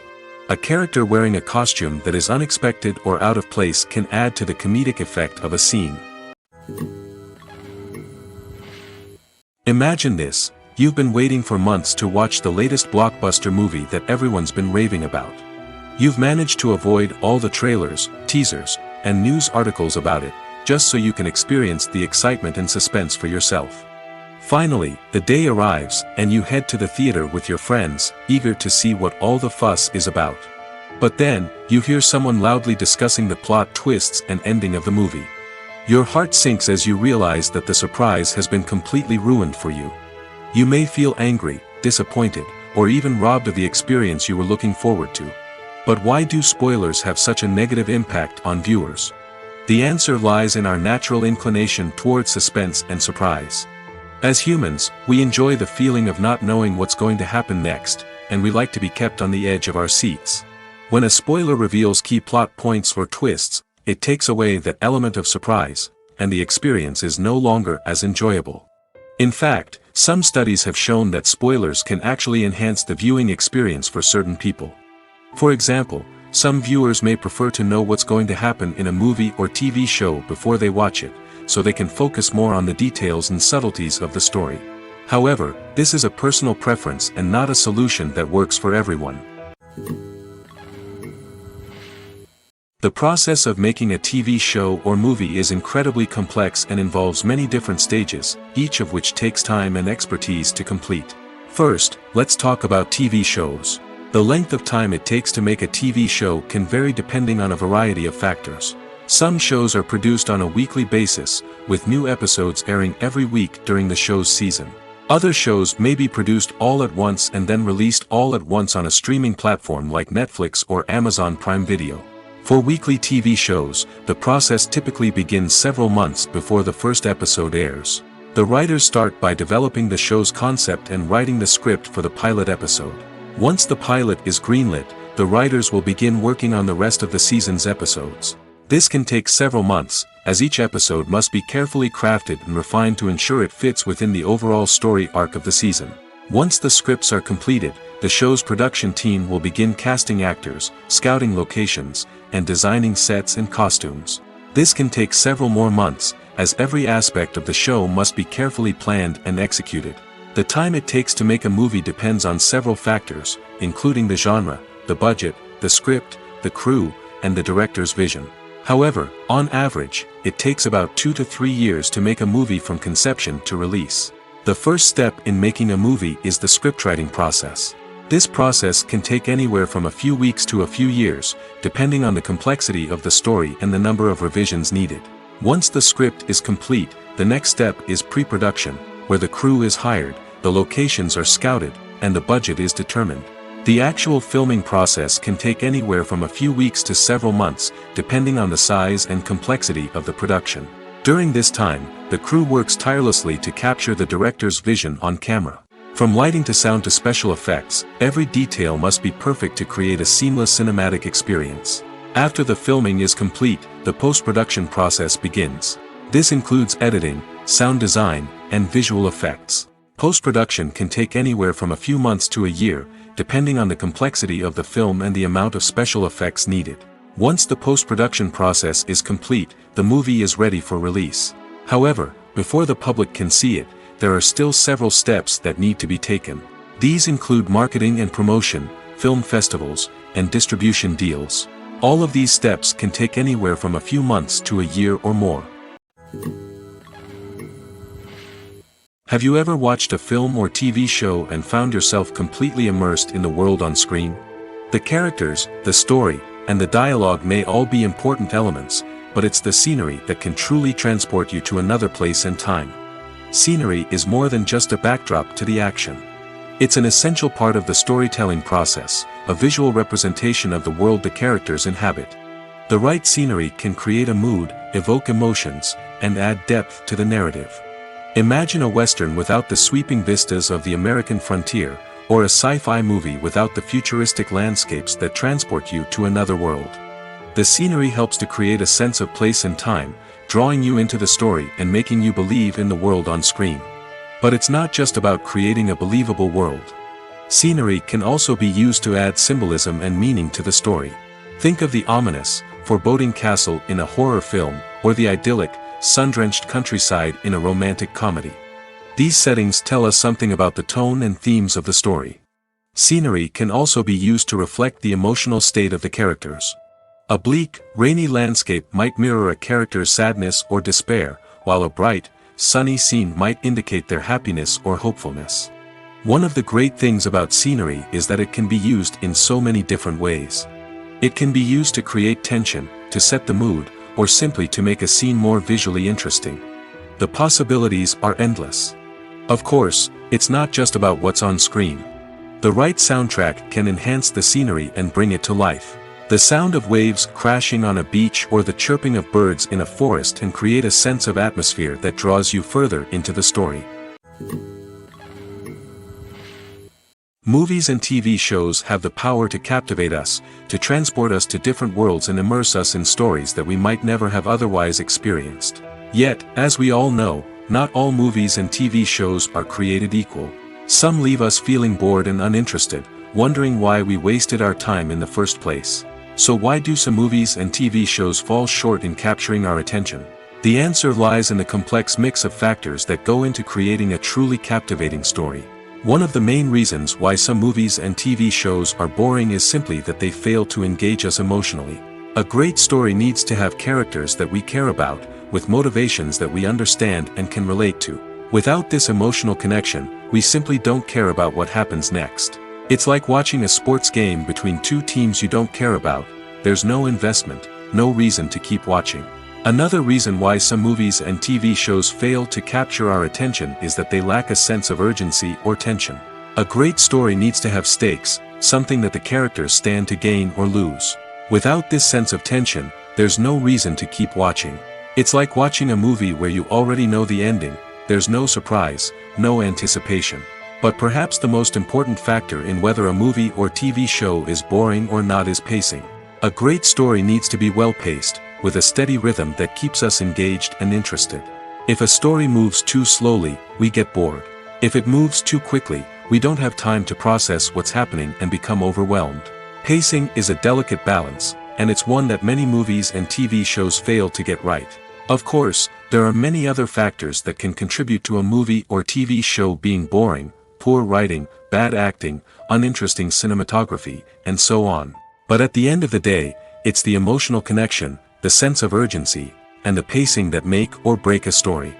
A character wearing a costume that is unexpected or out of place can add to the comedic effect of a scene. Imagine this: you've been waiting for months to watch the latest blockbuster movie that everyone's been raving about. You've managed to avoid all the trailers, teasers, and news articles about it, just so you can experience the excitement and suspense for yourself. Finally, the day arrives, and you head to the theater with your friends, eager to see what all the fuss is about. But then, you hear someone loudly discussing the plot twists and ending of the movie. Your heart sinks as you realize that the surprise has been completely ruined for you. You may feel angry, disappointed, or even robbed of the experience you were looking forward to. But why do spoilers have such a negative impact on viewers? The answer lies in our natural inclination toward suspense and surprise. As humans, we enjoy the feeling of not knowing what's going to happen next, and we like to be kept on the edge of our seats. When a spoiler reveals key plot points or twists, it takes away that element of surprise, and the experience is no longer as enjoyable. In fact, some studies have shown that spoilers can actually enhance the viewing experience for certain people. For example, some viewers may prefer to know what's going to happen in a movie or TV show before they watch it, so they can focus more on the details and subtleties of the story. However, this is a personal preference and not a solution that works for everyone. The process of making a TV show or movie is incredibly complex and involves many different stages, each of which takes time and expertise to complete. First, let's talk about TV shows. The length of time it takes to make a TV show can vary depending on a variety of factors. Some shows are produced on a weekly basis, with new episodes airing every week during the show's season. Other shows may be produced all at once and then released all at once on a streaming platform like Netflix or Amazon Prime Video. For weekly TV shows, the process typically begins several months before the first episode airs. The writers start by developing the show's concept and writing the script for the pilot episode. Once the pilot is greenlit, the writers will begin working on the rest of the season's episodes. This can take several months, as each episode must be carefully crafted and refined to ensure it fits within the overall story arc of the season. Once the scripts are completed, the show's production team will begin casting actors, scouting locations, and designing sets and costumes. This can take several more months, as every aspect of the show must be carefully planned and executed. The time it takes to make a movie depends on several factors, including the genre, the budget, the script, the crew, and the director's vision. However, on average, it takes about 2 to 3 years to make a movie from conception to release. The first step in making a movie is the scriptwriting process. This process can take anywhere from a few weeks to a few years, depending on the complexity of the story and the number of revisions needed. Once the script is complete, the next step is pre-production, where the crew is hired, the locations are scouted, and the budget is determined. The actual filming process can take anywhere from a few weeks to several months, depending on the size and complexity of the production. During this time, the crew works tirelessly to capture the director's vision on camera. From lighting to sound to special effects, every detail must be perfect to create a seamless cinematic experience. After the filming is complete, the post-production process begins. This includes editing, sound design, and visual effects. Post-production can take anywhere from a few months to a year, depending on the complexity of the film and the amount of special effects needed. Once the post-production process is complete, the movie is ready for release. However, before the public can see it, there are still several steps that need to be taken. These include marketing and promotion, film festivals, and distribution deals. All of these steps can take anywhere from a few months to a year or more. Have you ever watched a film or TV show and found yourself completely immersed in the world on screen? The characters, the story, and the dialogue may all be important elements, but it's the scenery that can truly transport you to another place and time. Scenery is more than just a backdrop to the action. It's an essential part of the storytelling process, a visual representation of the world the characters inhabit. The right scenery can create a mood, evoke emotions, and add depth to the narrative. Imagine a Western without the sweeping vistas of the American frontier, or a sci-fi movie without the futuristic landscapes that transport you to another world. The scenery helps to create a sense of place and time, drawing you into the story and making you believe in the world on screen. But it's not just about creating a believable world. Scenery can also be used to add symbolism and meaning to the story. Think of the ominous, foreboding castle in a horror film, or the idyllic, sun-drenched countryside in a romantic comedy. These settings tell us something about the tone and themes of the story. Scenery can also be used to reflect the emotional state of the characters. A bleak, rainy landscape might mirror a character's sadness or despair, while a bright, sunny scene might indicate their happiness or hopefulness. One of the great things about scenery is that it can be used in so many different ways. It can be used to create tension, to set the mood, or simply to make a scene more visually interesting. The possibilities are endless. Of course, it's not just about what's on screen. The right soundtrack can enhance the scenery and bring it to life. The sound of waves crashing on a beach or the chirping of birds in a forest can create a sense of atmosphere that draws you further into the story. Movies and TV shows have the power to captivate us, to transport us to different worlds and immerse us in stories that we might never have otherwise experienced. Yet, as we all know, not all movies and TV shows are created equal. Some leave us feeling bored and uninterested, wondering why we wasted our time in the first place. So why do some movies and TV shows fall short in capturing our attention? The answer lies in the complex mix of factors that go into creating a truly captivating story. One of the main reasons why some movies and TV shows are boring is simply that they fail to engage us emotionally. A great story needs to have characters that we care about, with motivations that we understand and can relate to. Without this emotional connection, we simply don't care about what happens next. It's like watching a sports game between two teams you don't care about. There's no investment, no reason to keep watching. Another reason why some movies and TV shows fail to capture our attention is that they lack a sense of urgency or tension. A great story needs to have stakes, something that the characters stand to gain or lose. Without this sense of tension, there's no reason to keep watching. It's like watching a movie where you already know the ending. There's no surprise, no anticipation. But perhaps the most important factor in whether a movie or TV show is boring or not is pacing. A great story needs to be well-paced, with a steady rhythm that keeps us engaged and interested. If a story moves too slowly, we get bored. If it moves too quickly, we don't have time to process what's happening and become overwhelmed. Pacing is a delicate balance, and it's one that many movies and TV shows fail to get right. Of course, there are many other factors that can contribute to a movie or TV show being boring: poor writing, bad acting, uninteresting cinematography, and so on. But at the end of the day, it's the emotional connection, the sense of urgency, and the pacing that make or break a story.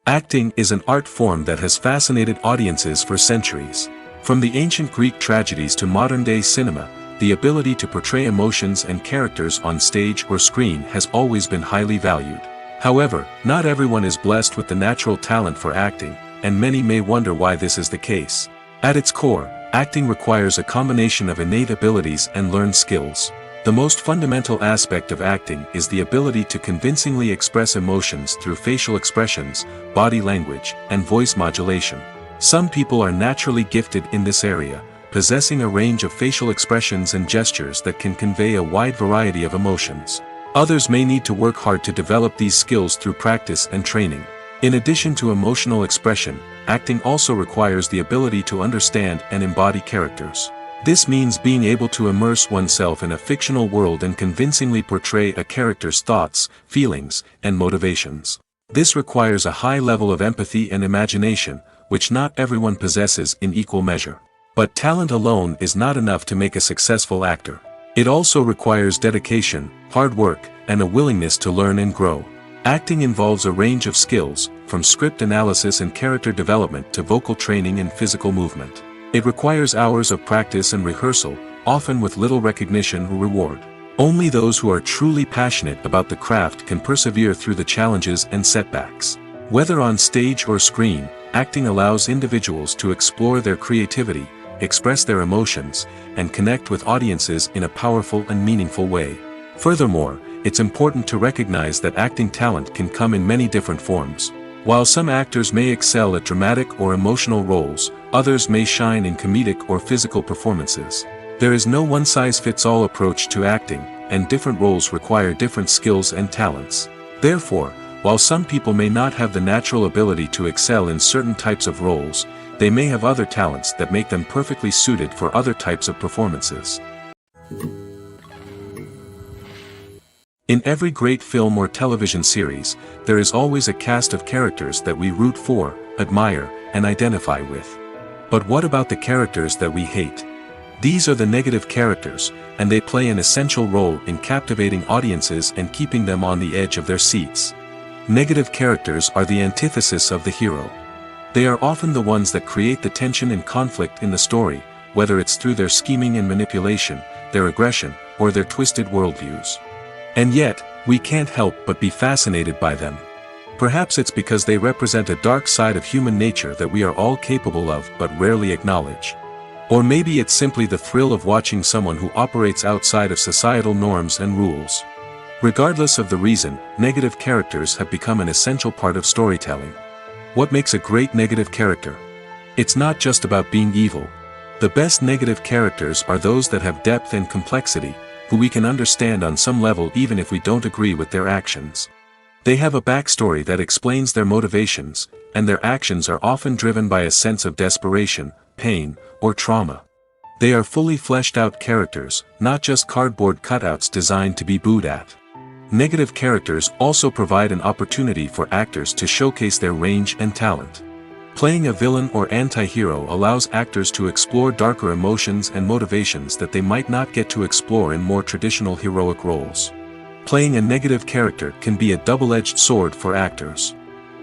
Acting is an art form that has fascinated audiences for centuries. From the ancient Greek tragedies to modern-day cinema, the ability to portray emotions and characters on stage or screen has always been highly valued. However, not everyone is blessed with the natural talent for acting, and many may wonder why this is the case. At its core, acting requires a combination of innate abilities and learned skills. The most fundamental aspect of acting is the ability to convincingly express emotions through facial expressions, body language, and voice modulation. Some people are naturally gifted in this area, possessing a range of facial expressions and gestures that can convey a wide variety of emotions. Others may need to work hard to develop these skills through practice and training. In addition to emotional expression, acting also requires the ability to understand and embody characters. This means being able to immerse oneself in a fictional world and convincingly portray a character's thoughts, feelings, and motivations. This requires a high level of empathy and imagination, which not everyone possesses in equal measure. But talent alone is not enough to make a successful actor. It also requires dedication, hard work, and a willingness to learn and grow. Acting involves a range of skills, from script analysis and character development to vocal training and physical movement. It requires hours of practice and rehearsal, often with little recognition or reward. Only those who are truly passionate about the craft can persevere through the challenges and setbacks. Whether on stage or screen, acting allows individuals to explore their creativity, express their emotions, and connect with audiences in a powerful and meaningful way. Furthermore, it's important to recognize that acting talent can come in many different forms. While some actors may excel at dramatic or emotional roles, others may shine in comedic or physical performances. There is no one-size-fits-all approach to acting, and different roles require different skills and talents. Therefore, while some people may not have the natural ability to excel in certain types of roles, they may have other talents that make them perfectly suited for other types of performances. In every great film or television series, there is always a cast of characters that we root for, admire, and identify with. But what about the characters that we hate? These are the negative characters, and they play an essential role in captivating audiences and keeping them on the edge of their seats. Negative characters are the antithesis of the hero. They are often the ones that create the tension and conflict in the story, whether it's through their scheming and manipulation, their aggression, or their twisted worldviews. And yet, we can't help but be fascinated by them. Perhaps it's because they represent a dark side of human nature that we are all capable of but rarely acknowledge. Or maybe it's simply the thrill of watching someone who operates outside of societal norms and rules. Regardless of the reason, negative characters have become an essential part of storytelling. What makes a great negative character? It's not just about being evil. The best negative characters are those that have depth and complexity, who we can understand on some level even if we don't agree with their actions. They have a backstory that explains their motivations, and their actions are often driven by a sense of desperation, pain, or trauma. They are fully fleshed out characters, not just cardboard cutouts designed to be booed at. Negative characters also provide an opportunity for actors to showcase their range and talent. Playing a villain or anti-hero allows actors to explore darker emotions and motivations that they might not get to explore in more traditional heroic roles. Playing a negative character can be a double-edged sword for actors.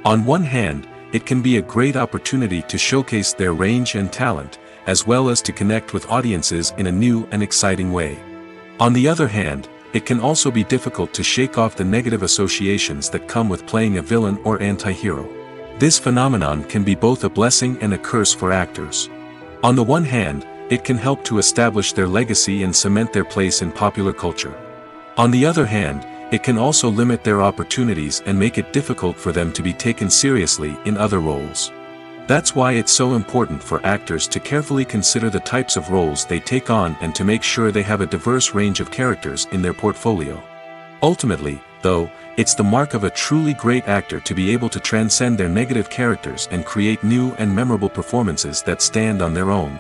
On one hand, it can be a great opportunity to showcase their range and talent, as well as to connect with audiences in a new and exciting way. On the other hand, it can also be difficult to shake off the negative associations that come with playing a villain or anti-hero. This phenomenon can be both a blessing and a curse for actors. On the one hand, it can help to establish their legacy and cement their place in popular culture. On the other hand, it can also limit their opportunities and make it difficult for them to be taken seriously in other roles. That's why it's so important for actors to carefully consider the types of roles they take on and to make sure they have a diverse range of characters in their portfolio. Ultimately, though, it's the mark of a truly great actor to be able to transcend their negative characters and create new and memorable performances that stand on their own.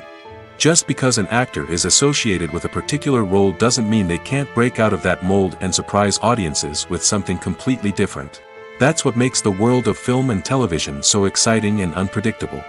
Just because an actor is associated with a particular role doesn't mean they can't break out of that mold and surprise audiences with something completely different. That's what makes the world of film and television so exciting and unpredictable.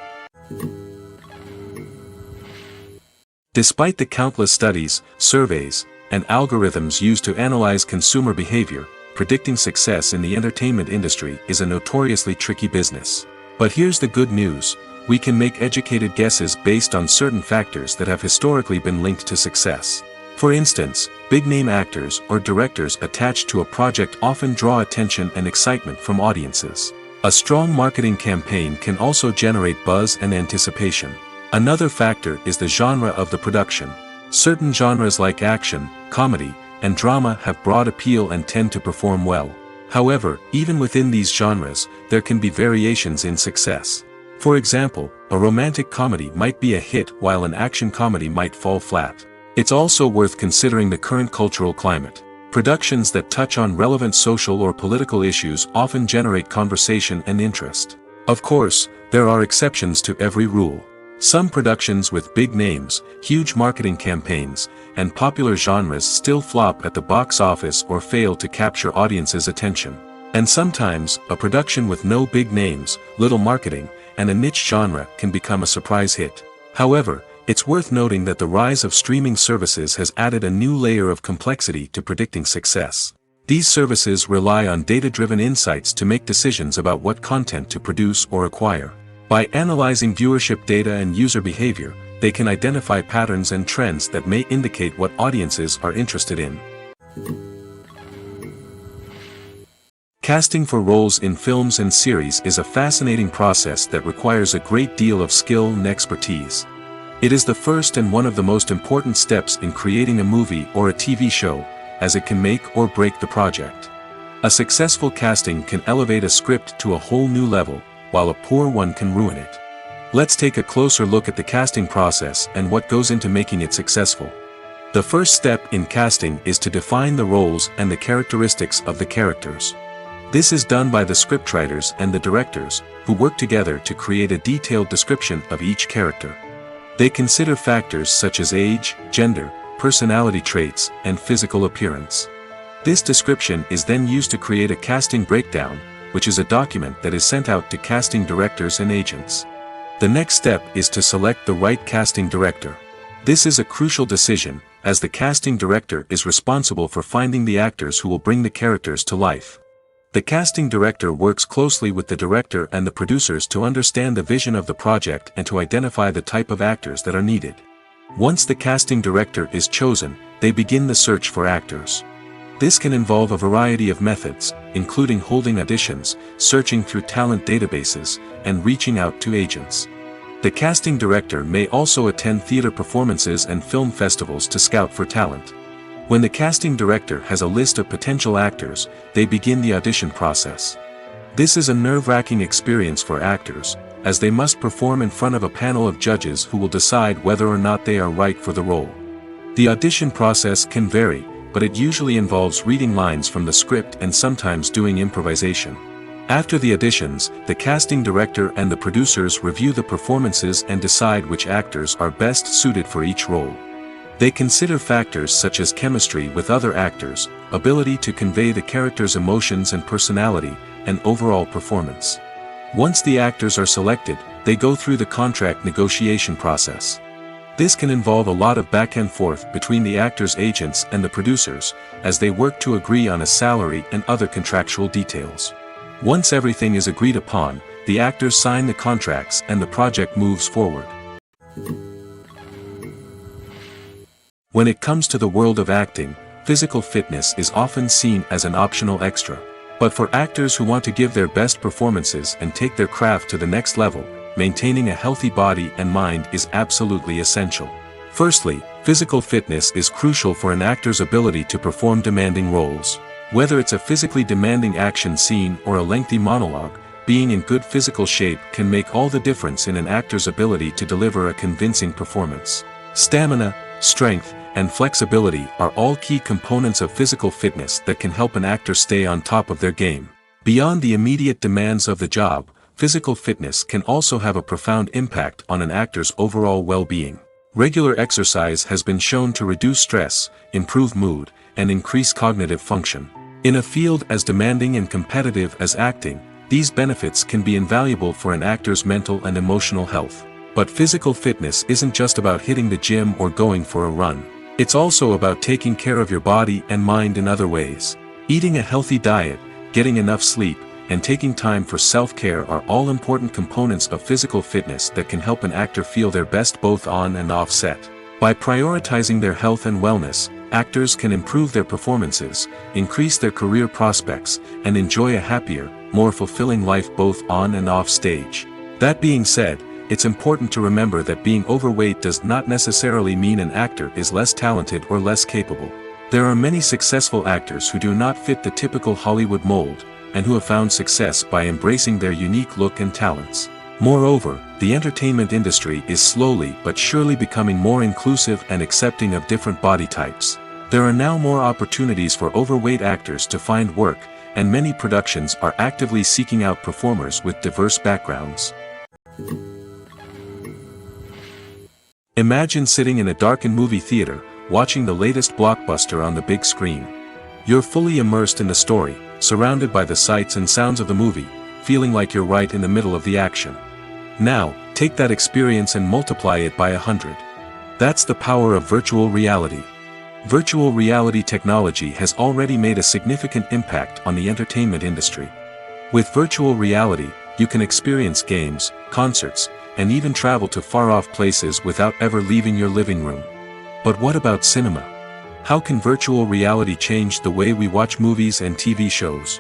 Despite the countless studies, surveys, and algorithms used to analyze consumer behavior, predicting success in the entertainment industry is a notoriously tricky business. But here's the good news. We can make educated guesses based on certain factors that have historically been linked to success. For instance, big-name actors or directors attached to a project often draw attention and excitement from audiences. A strong marketing campaign can also generate buzz and anticipation. Another factor is the genre of the production. Certain genres like action, comedy, and drama have broad appeal and tend to perform well. However, even within these genres, there can be variations in success. For example, a romantic comedy might be a hit while an action comedy might fall flat. It's also worth considering the current cultural climate. Productions that touch on relevant social or political issues often generate conversation and interest. Of course, there are exceptions to every rule. Some productions with big names, huge marketing campaigns, and popular genres still flop at the box office or fail to capture audiences' attention. And sometimes, a production with no big names, little marketing, and a niche genre can become a surprise hit. However, it's worth noting that the rise of streaming services has added a new layer of complexity to predicting success. These services rely on data-driven insights to make decisions about what content to produce or acquire. By analyzing viewership data and user behavior, they can identify patterns and trends that may indicate what audiences are interested in. Casting for roles in films and series is a fascinating process that requires a great deal of skill and expertise. It is the first and one of the most important steps in creating a movie or a TV show, as it can make or break the project. A successful casting can elevate a script to a whole new level, while a poor one can ruin it. Let's take a closer look at the casting process and what goes into making it successful. The first step in casting is to define the roles and the characteristics of the characters. This is done by the scriptwriters and the directors, who work together to create a detailed description of each character. They consider factors such as age, gender, personality traits, and physical appearance. This description is then used to create a casting breakdown, which is a document that is sent out to casting directors and agents. The next step is to select the right casting director. This is a crucial decision, as the casting director is responsible for finding the actors who will bring the characters to life. The casting director works closely with the director and the producers to understand the vision of the project and to identify the type of actors that are needed. Once the casting director is chosen, they begin the search for actors. This can involve a variety of methods, including holding auditions, searching through talent databases, and reaching out to agents. The casting director may also attend theater performances and film festivals to scout for talent. When the casting director has a list of potential actors, they begin the audition process. This is a nerve-wracking experience for actors, as they must perform in front of a panel of judges who will decide whether or not they are right for the role. The audition process can vary, but it usually involves reading lines from the script and sometimes doing improvisation. After the auditions, the casting director and the producers review the performances and decide which actors are best suited for each role. They consider factors such as chemistry with other actors, ability to convey the character's emotions and personality, and overall performance. Once the actors are selected, they go through the contract negotiation process. This can involve a lot of back and forth between the actors' agents and the producers, as they work to agree on a salary and other contractual details. Once everything is agreed upon, the actors sign the contracts and the project moves forward. When it comes to the world of acting, physical fitness is often seen as an optional extra. But for actors who want to give their best performances and take their craft to the next level, maintaining a healthy body and mind is absolutely essential. Firstly, physical fitness is crucial for an actor's ability to perform demanding roles. Whether it's a physically demanding action scene or a lengthy monologue, being in good physical shape can make all the difference in an actor's ability to deliver a convincing performance. Stamina, strength, and flexibility are all key components of physical fitness that can help an actor stay on top of their game. Beyond the immediate demands of the job, physical fitness can also have a profound impact on an actor's overall well-being. Regular exercise has been shown to reduce stress, improve mood, and increase cognitive function. In a field as demanding and competitive as acting, these benefits can be invaluable for an actor's mental and emotional health. But physical fitness isn't just about hitting the gym or going for a run. It's also about taking care of your body and mind in other ways. Eating a healthy diet, getting enough sleep, and taking time for self-care are all important components of physical fitness that can help an actor feel their best both on and off set. By prioritizing their health and wellness, actors can improve their performances, increase their career prospects, and enjoy a happier, more fulfilling life both on and off stage. That being said, it's important to remember that being overweight does not necessarily mean an actor is less talented or less capable. There are many successful actors who do not fit the typical Hollywood mold, and who have found success by embracing their unique look and talents. Moreover, the entertainment industry is slowly but surely becoming more inclusive and accepting of different body types. There are now more opportunities for overweight actors to find work, and many productions are actively seeking out performers with diverse backgrounds. Imagine sitting in a darkened movie theater, watching the latest blockbuster on the big screen. You're fully immersed in the story, surrounded by the sights and sounds of the movie, feeling like you're right in the middle of the action. Now, take that experience and multiply it by 100. That's the power of virtual reality. Virtual reality technology has already made a significant impact on the entertainment industry. With virtual reality, you can experience games, concerts, and even travel to far-off places without ever leaving your living room. But what about cinema? How can virtual reality change the way we watch movies and TV shows?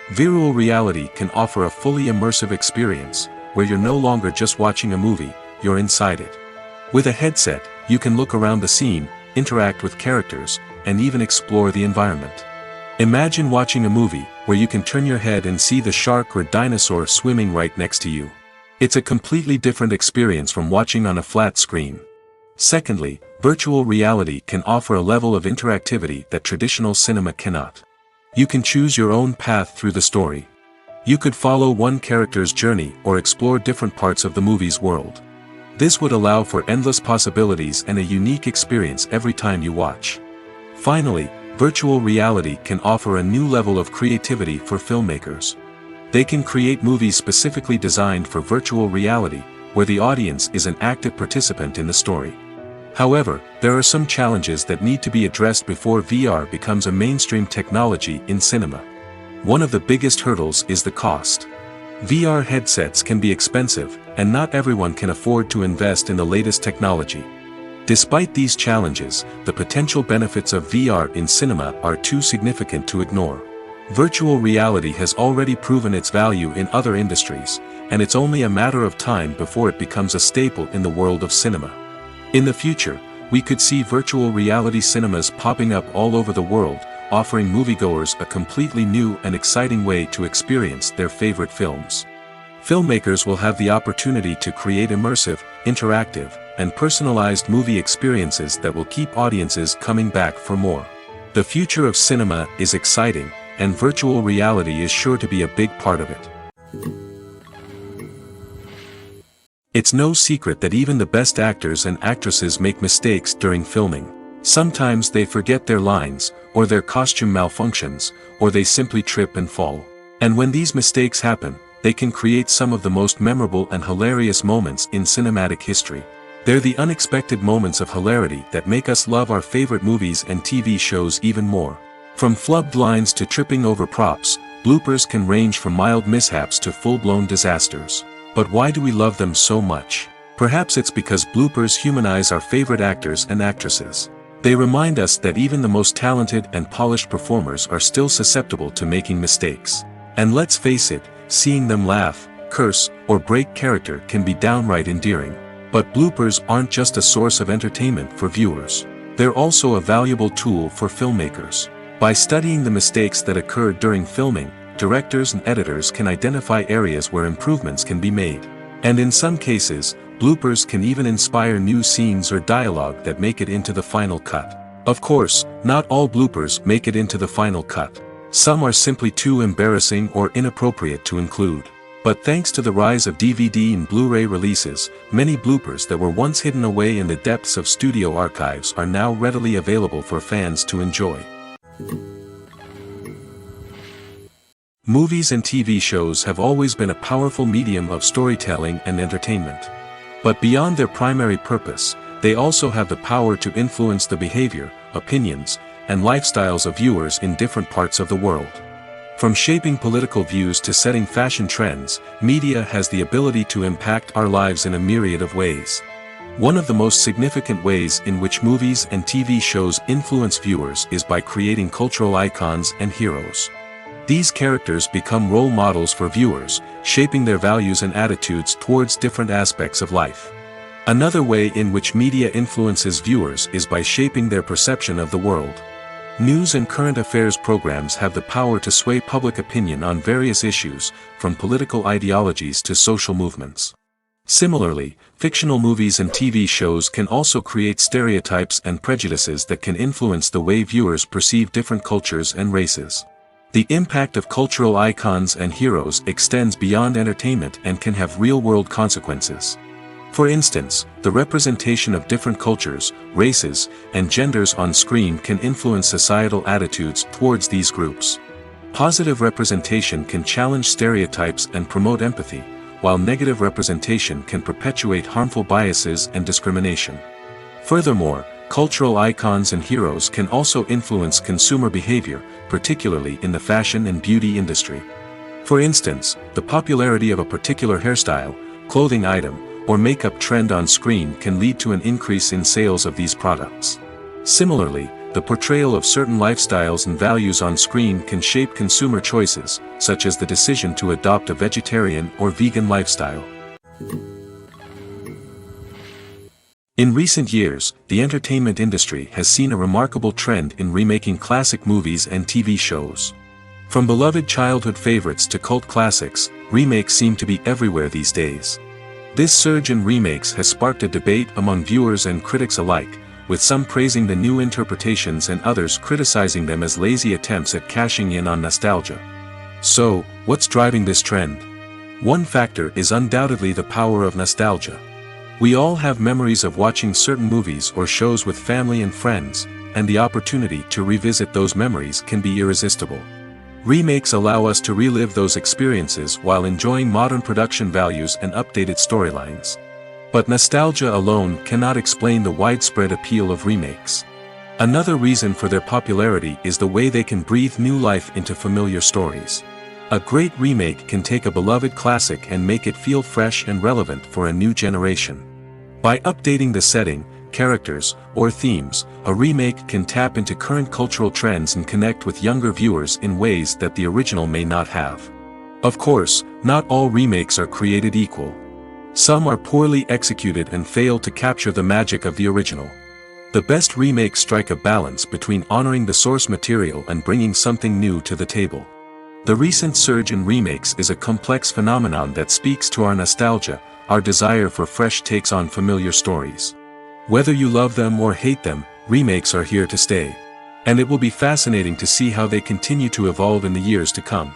Virtual reality can offer a fully immersive experience, where you're no longer just watching a movie, you're inside it. With a headset, you can look around the scene, interact with characters, and even explore the environment. Imagine watching a movie, where you can turn your head and see the shark or dinosaur swimming right next to you. It's a completely different experience from watching on a flat screen. Secondly, virtual reality can offer a level of interactivity that traditional cinema cannot. You can choose your own path through the story. You could follow one character's journey or explore different parts of the movie's world. This would allow for endless possibilities and a unique experience every time you watch. Finally, virtual reality can offer a new level of creativity for filmmakers. They can create movies specifically designed for virtual reality, where the audience is an active participant in the story. However, there are some challenges that need to be addressed before VR becomes a mainstream technology in cinema. One of the biggest hurdles is the cost. VR headsets can be expensive, and not everyone can afford to invest in the latest technology. Despite these challenges, the potential benefits of VR in cinema are too significant to ignore. Virtual reality has already proven its value in other industries, and it's only a matter of time before it becomes a staple in the world of cinema. In the future, we could see virtual reality cinemas popping up all over the world, offering moviegoers a completely new and exciting way to experience their favorite films. Filmmakers will have the opportunity to create immersive, interactive, and personalized movie experiences that will keep audiences coming back for more. The future of cinema is exciting, and virtual reality is sure to be a big part of it. It's no secret that even the best actors and actresses make mistakes during filming. Sometimes they forget their lines, or their costume malfunctions, or they simply trip and fall. And when these mistakes happen, they can create some of the most memorable and hilarious moments in cinematic history. They're the unexpected moments of hilarity that make us love our favorite movies and TV shows even more. From flubbed lines to tripping over props, bloopers can range from mild mishaps to full-blown disasters. But why do we love them so much? Perhaps it's because bloopers humanize our favorite actors and actresses. They remind us that even the most talented and polished performers are still susceptible to making mistakes. And let's face it, seeing them laugh, curse, or break character can be downright endearing. But bloopers aren't just a source of entertainment for viewers. They're also a valuable tool for filmmakers. By studying the mistakes that occurred during filming, directors and editors can identify areas where improvements can be made. And in some cases, bloopers can even inspire new scenes or dialogue that make it into the final cut. Of course, not all bloopers make it into the final cut. Some are simply too embarrassing or inappropriate to include. But thanks to the rise of DVD and Blu-ray releases, many bloopers that were once hidden away in the depths of studio archives are now readily available for fans to enjoy. Movies and TV shows have always been a powerful medium of storytelling and entertainment. But beyond their primary purpose, they also have the power to influence the behavior, opinions, and lifestyles of viewers in different parts of the world. From shaping political views to setting fashion trends, media has the ability to impact our lives in a myriad of ways. One of the most significant ways in which movies and TV shows influence viewers is by creating cultural icons and heroes. These characters become role models for viewers, shaping their values and attitudes towards different aspects of life. Another way in which media influences viewers is by shaping their perception of the world. News and current affairs programs have the power to sway public opinion on various issues, from political ideologies to social movements. Similarly, fictional movies and TV shows can also create stereotypes and prejudices that can influence the way viewers perceive different cultures and races. The impact of cultural icons and heroes extends beyond entertainment and can have real-world consequences. For instance, the representation of different cultures, races, and genders on screen can influence societal attitudes towards these groups. Positive representation can challenge stereotypes and promote empathy, while negative representation can perpetuate harmful biases and discrimination. Furthermore, cultural icons and heroes can also influence consumer behavior, particularly in the fashion and beauty industry. For instance, the popularity of a particular hairstyle, clothing item, or makeup trend on screen can lead to an increase in sales of these products. Similarly, the portrayal of certain lifestyles and values on screen can shape consumer choices, such as the decision to adopt a vegetarian or vegan lifestyle. In recent years, the entertainment industry has seen a remarkable trend in remaking classic movies and TV shows. From beloved childhood favorites to cult classics, remakes seem to be everywhere these days. This surge in remakes has sparked a debate among viewers and critics alike, with some praising the new interpretations and others criticizing them as lazy attempts at cashing in on nostalgia. So, what's driving this trend? One factor is undoubtedly the power of nostalgia. We all have memories of watching certain movies or shows with family and friends, and the opportunity to revisit those memories can be irresistible. Remakes allow us to relive those experiences while enjoying modern production values and updated storylines. But nostalgia alone cannot explain the widespread appeal of remakes. Another reason for their popularity is the way they can breathe new life into familiar stories. A great remake can take a beloved classic and make it feel fresh and relevant for a new generation. By updating the setting, characters, or themes, a remake can tap into current cultural trends and connect with younger viewers in ways that the original may not have. Of course, not all remakes are created equal. Some are poorly executed and fail to capture the magic of the original. The best remakes strike a balance between honoring the source material and bringing something new to the table. The recent surge in remakes is a complex phenomenon that speaks to our nostalgia, our desire for fresh takes on familiar stories. Whether you love them or hate them, remakes are here to stay. And it will be fascinating to see how they continue to evolve in the years to come.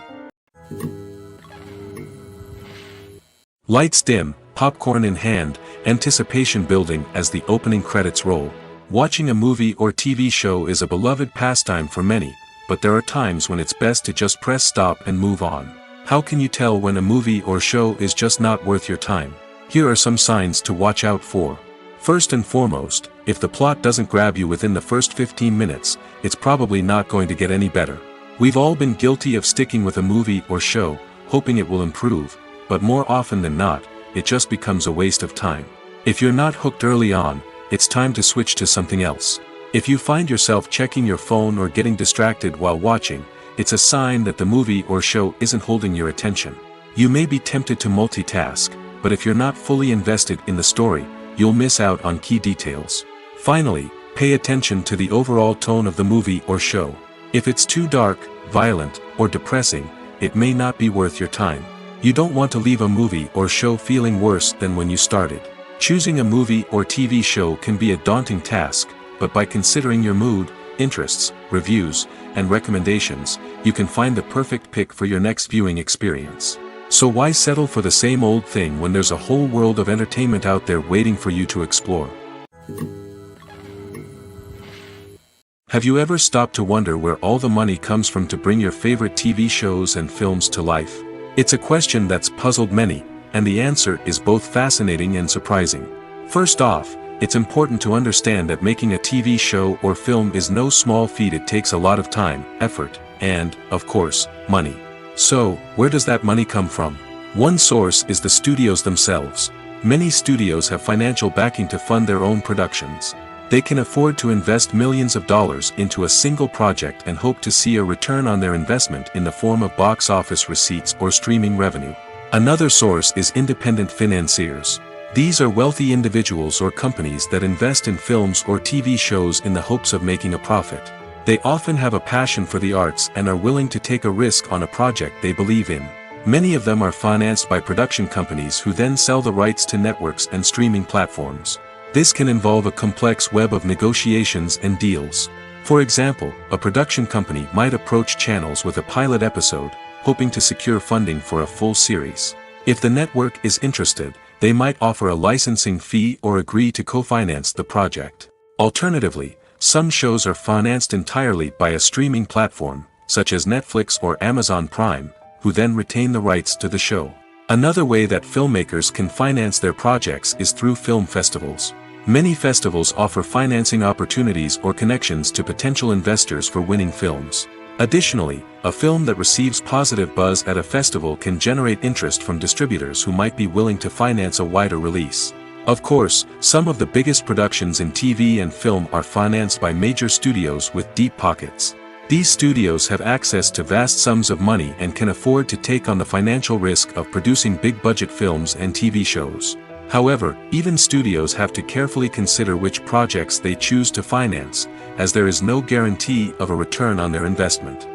Lights dim, popcorn in hand, anticipation building as the opening credits roll. Watching a movie or TV show is a beloved pastime for many, but there are times when it's best to just press stop and move on. How can you tell when a movie or show is just not worth your time? Here are some signs to watch out for. First and foremost, if the plot doesn't grab you within the first 15 minutes, it's probably not going to get any better. We've all been guilty of sticking with a movie or show, hoping it will improve, but more often than not, it just becomes a waste of time. If you're not hooked early on, it's time to switch to something else. If you find yourself checking your phone or getting distracted while watching, it's a sign that the movie or show isn't holding your attention. You may be tempted to multitask, but if you're not fully invested in the story, you'll miss out on key details. Finally, pay attention to the overall tone of the movie or show. If it's too dark, violent, or depressing, it may not be worth your time. You don't want to leave a movie or show feeling worse than when you started. Choosing a movie or TV show can be a daunting task, but by considering your mood, interests, reviews, and recommendations, you can find the perfect pick for your next viewing experience. So why settle for the same old thing when there's a whole world of entertainment out there waiting for you to explore? Have you ever stopped to wonder where all the money comes from to bring your favorite TV shows and films to life? It's a question that's puzzled many, and the answer is both fascinating and surprising. First off, it's important to understand that making a TV show or film is no small feat. It takes a lot of time, effort, and, of course, money. So, where does that money come from? One source is the studios themselves. Many studios have financial backing to fund their own productions. They can afford to invest millions of dollars into a single project and hope to see a return on their investment in the form of box office receipts or streaming revenue. Another source is independent financiers. These are wealthy individuals or companies that invest in films or TV shows in the hopes of making a profit. They often have a passion for the arts and are willing to take a risk on a project they believe in. Many of them are financed by production companies who then sell the rights to networks and streaming platforms. This can involve a complex web of negotiations and deals. For example, a production company might approach channels with a pilot episode, hoping to secure funding for a full series. If the network is interested, they might offer a licensing fee or agree to co-finance the project. Alternatively, some shows are financed entirely by a streaming platform, such as Netflix or Amazon Prime, who then retain the rights to the show. Another way that filmmakers can finance their projects is through film festivals. Many festivals offer financing opportunities or connections to potential investors for winning films. Additionally, a film that receives positive buzz at a festival can generate interest from distributors who might be willing to finance a wider release. Of course, some of the biggest productions in TV and film are financed by major studios with deep pockets. These studios have access to vast sums of money and can afford to take on the financial risk of producing big-budget films and TV shows. However, even studios have to carefully consider which projects they choose to finance, as there is no guarantee of a return on their investment.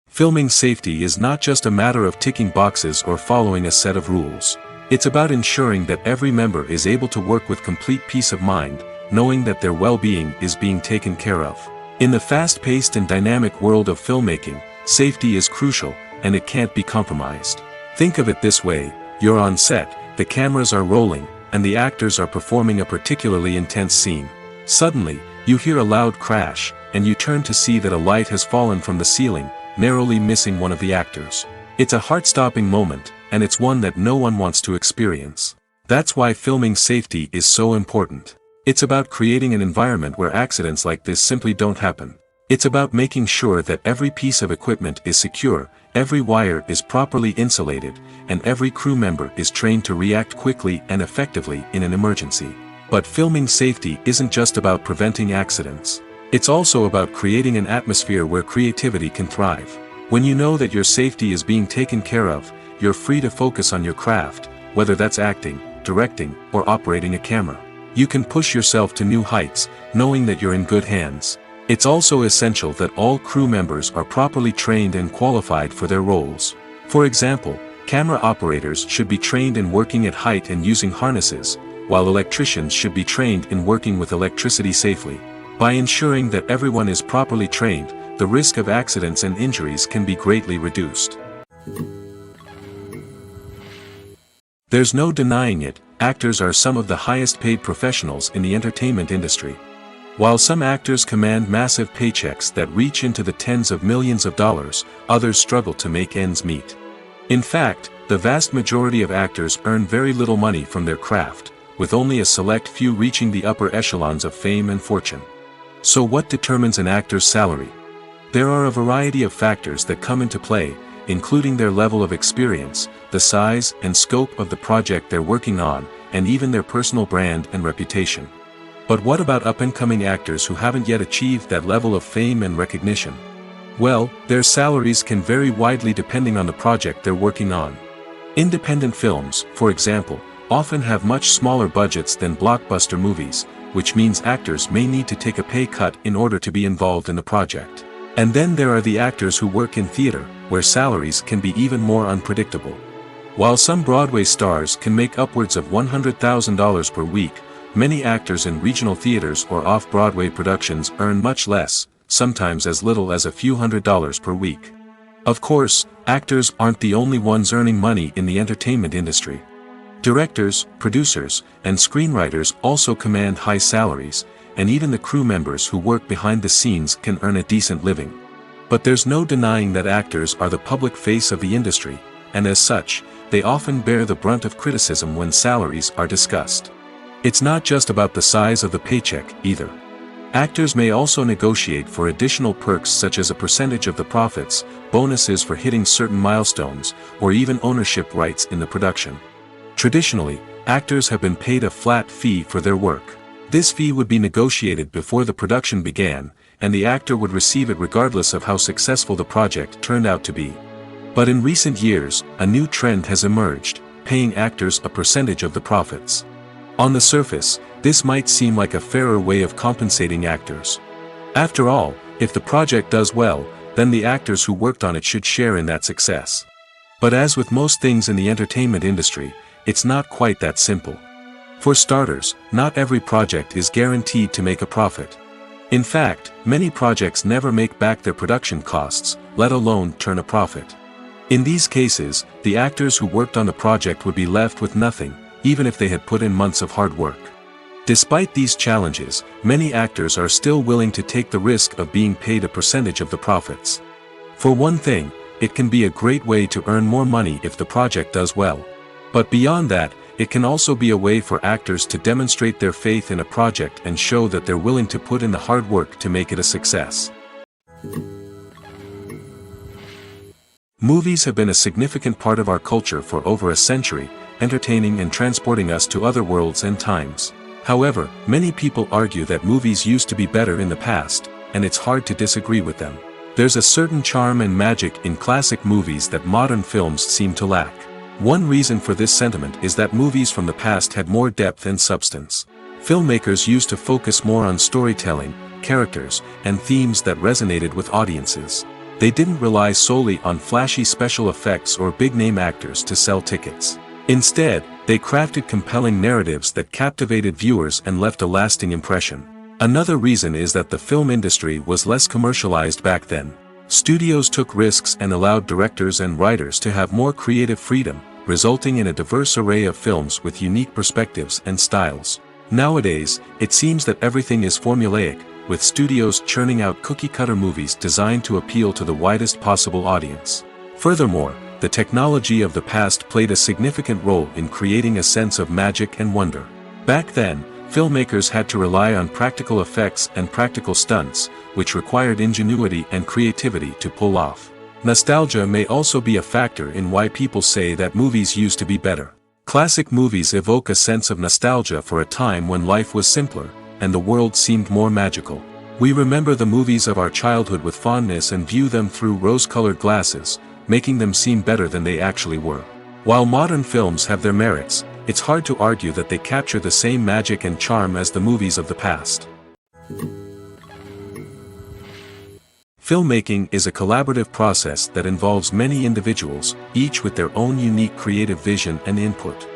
Filming safety is not just a matter of ticking boxes or following a set of rules. It's about ensuring that every member is able to work with complete peace of mind, knowing that their well-being is being taken care of. In the fast-paced and dynamic world of filmmaking, safety is crucial, and it can't be compromised. Think of it this way: you're on set, the cameras are rolling, and the actors are performing a particularly intense scene. Suddenly, you hear a loud crash, and you turn to see that a light has fallen from the ceiling, narrowly missing one of the actors. It's a heart-stopping moment, and it's one that no one wants to experience. That's why filming safety is so important. It's about creating an environment where accidents like this simply don't happen. It's about making sure that every piece of equipment is secure, every wire is properly insulated, and every crew member is trained to react quickly and effectively in an emergency. But filming safety isn't just about preventing accidents. It's also about creating an atmosphere where creativity can thrive. When you know that your safety is being taken care of, you're free to focus on your craft, whether that's acting, directing, or operating a camera. You can push yourself to new heights, knowing that you're in good hands. It's also essential that all crew members are properly trained and qualified for their roles. For example, camera operators should be trained in working at height and using harnesses, while electricians should be trained in working with electricity safely. By ensuring that everyone is properly trained, the risk of accidents and injuries can be greatly reduced. There's no denying it, actors are some of the highest paid professionals in the entertainment industry. While some actors command massive paychecks that reach into the tens of millions of dollars, others struggle to make ends meet. In fact, The vast majority of actors earn very little money from their craft, with only a select few reaching the upper echelons of fame and fortune. So what determines an actor's salary? There are a variety of factors that come into play, including their level of experience, the size and scope of the project they're working on, and even their personal brand and reputation. But what about up-and-coming actors who haven't yet achieved that level of fame and recognition? Well, their salaries can vary widely depending on the project they're working on. Independent films, for example, often have much smaller budgets than blockbuster movies, which means actors may need to take a pay cut in order to be involved in the project. And then there are the actors who work in theater, where salaries can be even more unpredictable. While some Broadway stars can make upwards of $100,000 per week, many actors in regional theaters or off-Broadway productions earn much less, sometimes as little as a few $100s per week. Of course, actors aren't the only ones earning money in the entertainment industry. Directors, producers, and screenwriters also command high salaries, and even the crew members who work behind the scenes can earn a decent living. But there's no denying that actors are the public face of the industry, and as such, they often bear the brunt of criticism when salaries are discussed. It's not just about the size of the paycheck, either. Actors may also negotiate for additional perks such as a percentage of the profits, bonuses for hitting certain milestones, or even ownership rights in the production. Traditionally, actors have been paid a flat fee for their work. This fee would be negotiated before the production began, and the actor would receive it regardless of how successful the project turned out to be. But in recent years, a new trend has emerged, paying actors a percentage of the profits. On the surface, this might seem like a fairer way of compensating actors. After all, if the project does well, then the actors who worked on it should share in that success. But as with most things in the entertainment industry, it's not quite that simple. For starters, not every project is guaranteed to make a profit. In fact, many projects never make back their production costs, let alone turn a profit. In these cases, the actors who worked on the project would be left with nothing, even if they had put in months of hard work. Despite these challenges, many actors are still willing to take the risk of being paid a percentage of the profits. For one thing, it can be a great way to earn more money if the project does well. But beyond that, it can also be a way for actors to demonstrate their faith in a project and show that they're willing to put in the hard work to make it a success. Movies have been a significant part of our culture for over a century, entertaining and transporting us to other worlds and times. However, many people argue that movies used to be better in the past, and it's hard to disagree with them. There's a certain charm and magic in classic movies that modern films seem to lack. One reason for this sentiment is that movies from the past had more depth and substance. Filmmakers used to focus more on storytelling, characters, and themes that resonated with audiences. They didn't rely solely on flashy special effects or big-name actors to sell tickets. Instead, they crafted compelling narratives that captivated viewers and left a lasting impression. Another reason is that the film industry was less commercialized back then. Studios took risks and allowed directors and writers to have more creative freedom, resulting in a diverse array of films with unique perspectives and styles. Nowadays, it seems that everything is formulaic, with studios churning out cookie-cutter movies designed to appeal to the widest possible audience. Furthermore, the technology of the past played a significant role in creating a sense of magic and wonder. Back then, filmmakers had to rely on practical effects and practical stunts, which required ingenuity and creativity to pull off. Nostalgia may also be a factor in why people say that movies used to be better. Classic movies evoke a sense of nostalgia for a time when life was simpler, and the world seemed more magical. We remember the movies of our childhood with fondness and view them through rose-colored glasses, making them seem better than they actually were. While modern films have their merits, it's hard to argue that they capture the same magic and charm as the movies of the past. Filmmaking is a collaborative process that involves many individuals, each with their own unique creative vision and input.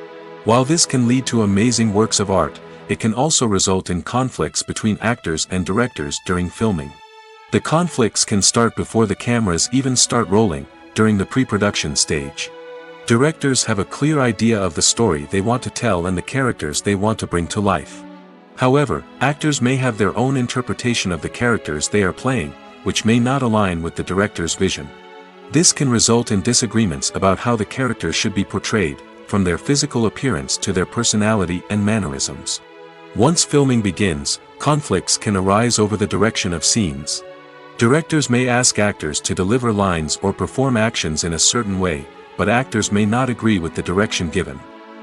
While this can lead to amazing works of art, it can also result in conflicts between actors and directors during filming. The conflicts can start before the cameras even start rolling, during the pre-production stage. Directors have a clear idea of the story they want to tell and the characters they want to bring to life. However, actors may have their own interpretation of the characters they are playing, which may not align with the director's vision. This can result in disagreements about how the characters should be portrayed, from their physical appearance to their personality and mannerisms. Once filming begins, conflicts can arise over the direction of scenes. Directors may ask actors to deliver lines or perform actions in a certain way, but actors may not agree with the direction given.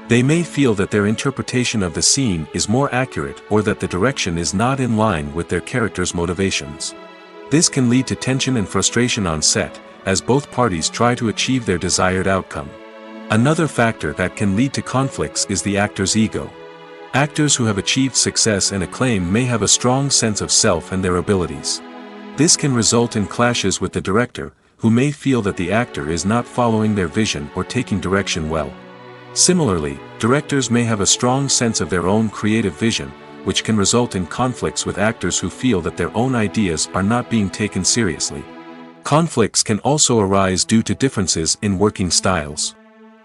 They may feel that their interpretation of the scene is more accurate or that the direction is not in line with their character's motivations. This can lead to tension and frustration on set, as both parties try to achieve their desired outcome. Another factor that can lead to conflicts is the actor's ego. Actors who have achieved success and acclaim may have a strong sense of self and their abilities. This can result in clashes with the director, who may feel that the actor is not following their vision or taking direction well. Similarly, directors may have a strong sense of their own creative vision, which can result in conflicts with actors who feel that their own ideas are not being taken seriously. Conflicts can also arise due to differences in working styles.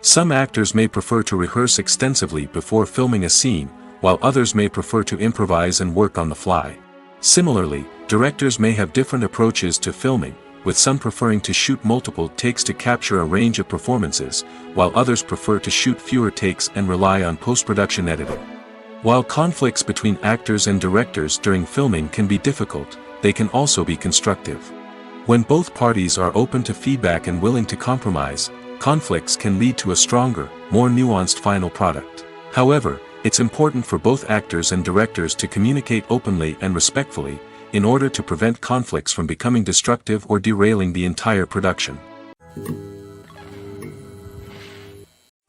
Some actors may prefer to rehearse extensively before filming a scene, while others may prefer to improvise and work on the fly. Similarly, directors may have different approaches to filming, with some preferring to shoot multiple takes to capture a range of performances, while others prefer to shoot fewer takes and rely on post-production editing. While conflicts between actors and directors during filming can be difficult, they can also be constructive. When both parties are open to feedback and willing to compromise, conflicts can lead to a stronger, more nuanced final product. However, it's important for both actors and directors to communicate openly and respectfully, in order to prevent conflicts from becoming destructive or derailing the entire production.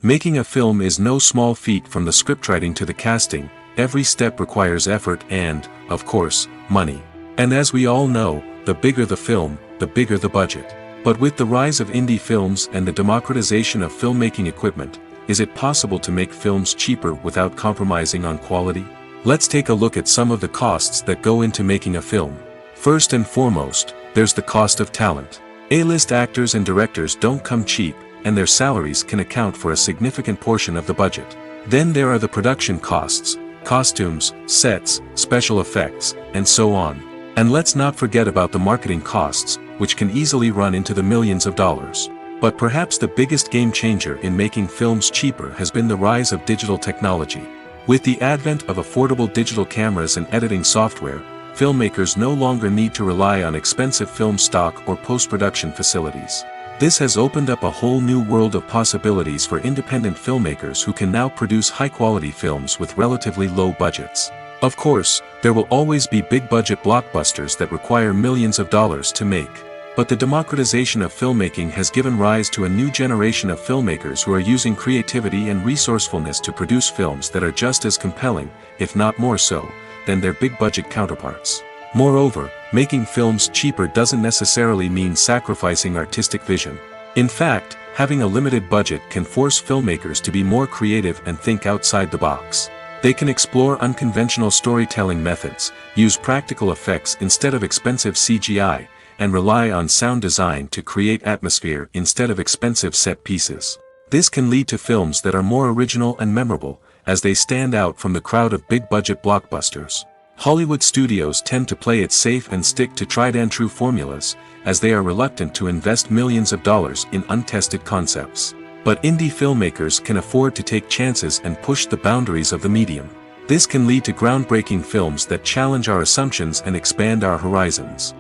Making a film is no small feat. From the scriptwriting to the casting, every step requires effort and, of course, money. And as we all know, the bigger the film, the bigger the budget. But with the rise of indie films and the democratization of filmmaking equipment, is it possible to make films cheaper without compromising on quality? Let's take a look at some of the costs that go into making a film. First and foremost, there's the cost of talent. A-list actors and directors don't come cheap, and their salaries can account for a significant portion of the budget. Then there are the production costs, costumes, sets, special effects, and so on. And let's not forget about the marketing costs, which can easily run into the millions of dollars. But perhaps the biggest game changer in making films cheaper has been the rise of digital technology. With the advent of affordable digital cameras and editing software, filmmakers no longer need to rely on expensive film stock or post-production facilities. This has opened up a whole new world of possibilities for independent filmmakers who can now produce high-quality films with relatively low budgets. Of course, there will always be big-budget blockbusters that require millions of dollars to make. But the democratization of filmmaking has given rise to a new generation of filmmakers who are using creativity and resourcefulness to produce films that are just as compelling, if not more so, than their big-budget counterparts. Moreover, making films cheaper doesn't necessarily mean sacrificing artistic vision. In fact, having a limited budget can force filmmakers to be more creative and think outside the box. They can explore unconventional storytelling methods, use practical effects instead of expensive CGI, and rely on sound design to create atmosphere instead of expensive set pieces. This can lead to films that are more original and memorable, as they stand out from the crowd of big-budget blockbusters. Hollywood studios tend to play it safe and stick to tried-and-true formulas, as they are reluctant to invest millions of dollars in untested concepts. But indie filmmakers can afford to take chances and push the boundaries of the medium. This can lead to groundbreaking films that challenge our assumptions and expand our horizons.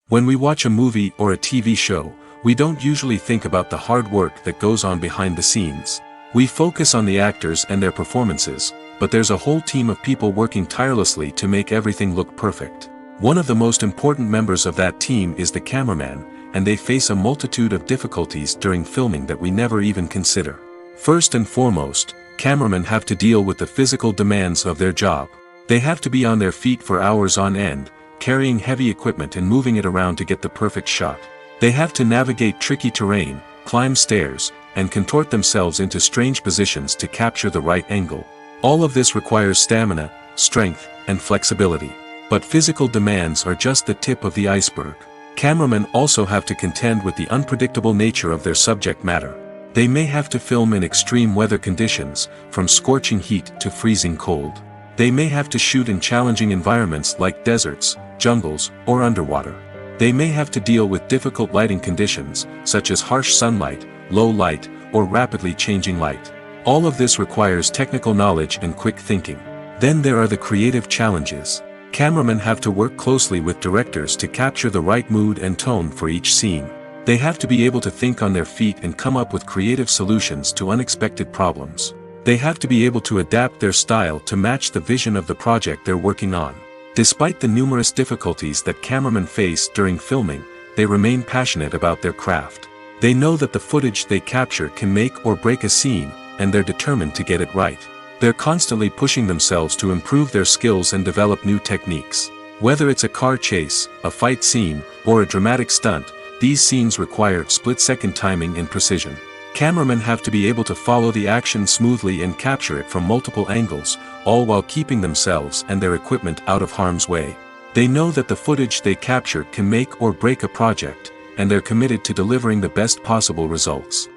When we watch a movie or a TV show, we don't usually think about the hard work that goes on behind the scenes. We focus on the actors and their performances, but there's a whole team of people working tirelessly to make everything look perfect. One of the most important members of that team is the cameraman, and they face a multitude of difficulties during filming that we never even consider. First and foremost, cameramen have to deal with the physical demands of their job. They have to be on their feet for hours on end, carrying heavy equipment and moving it around to get the perfect shot. They have to navigate tricky terrain, climb stairs, and contort themselves into strange positions to capture the right angle. All of this requires stamina, strength, and flexibility. But physical demands are just the tip of the iceberg. Cameramen also have to contend with the unpredictable nature of their subject matter. They may have to film in extreme weather conditions, from scorching heat to freezing cold. They may have to shoot in challenging environments like deserts, jungles, or underwater. They may have to deal with difficult lighting conditions, such as harsh sunlight, low light, or rapidly changing light. All of this requires technical knowledge and quick thinking. Then there are the creative challenges. Cameramen have to work closely with directors to capture the right mood and tone for each scene. They have to be able to think on their feet and come up with creative solutions to unexpected problems. They have to be able to adapt their style to match the vision of the project they're working on. Despite the numerous difficulties that cameramen face during filming, they remain passionate about their craft. They know that the footage they capture can make or break a scene, and they're determined to get it right. They're constantly pushing themselves to improve their skills and develop new techniques. Whether it's a car chase, a fight scene, or a dramatic stunt, these scenes require split-second timing and precision. Cameramen have to be able to follow the action smoothly and capture it from multiple angles, all while keeping themselves and their equipment out of harm's way. They know that the footage they capture can make or break a project, and they're committed to delivering the best possible results.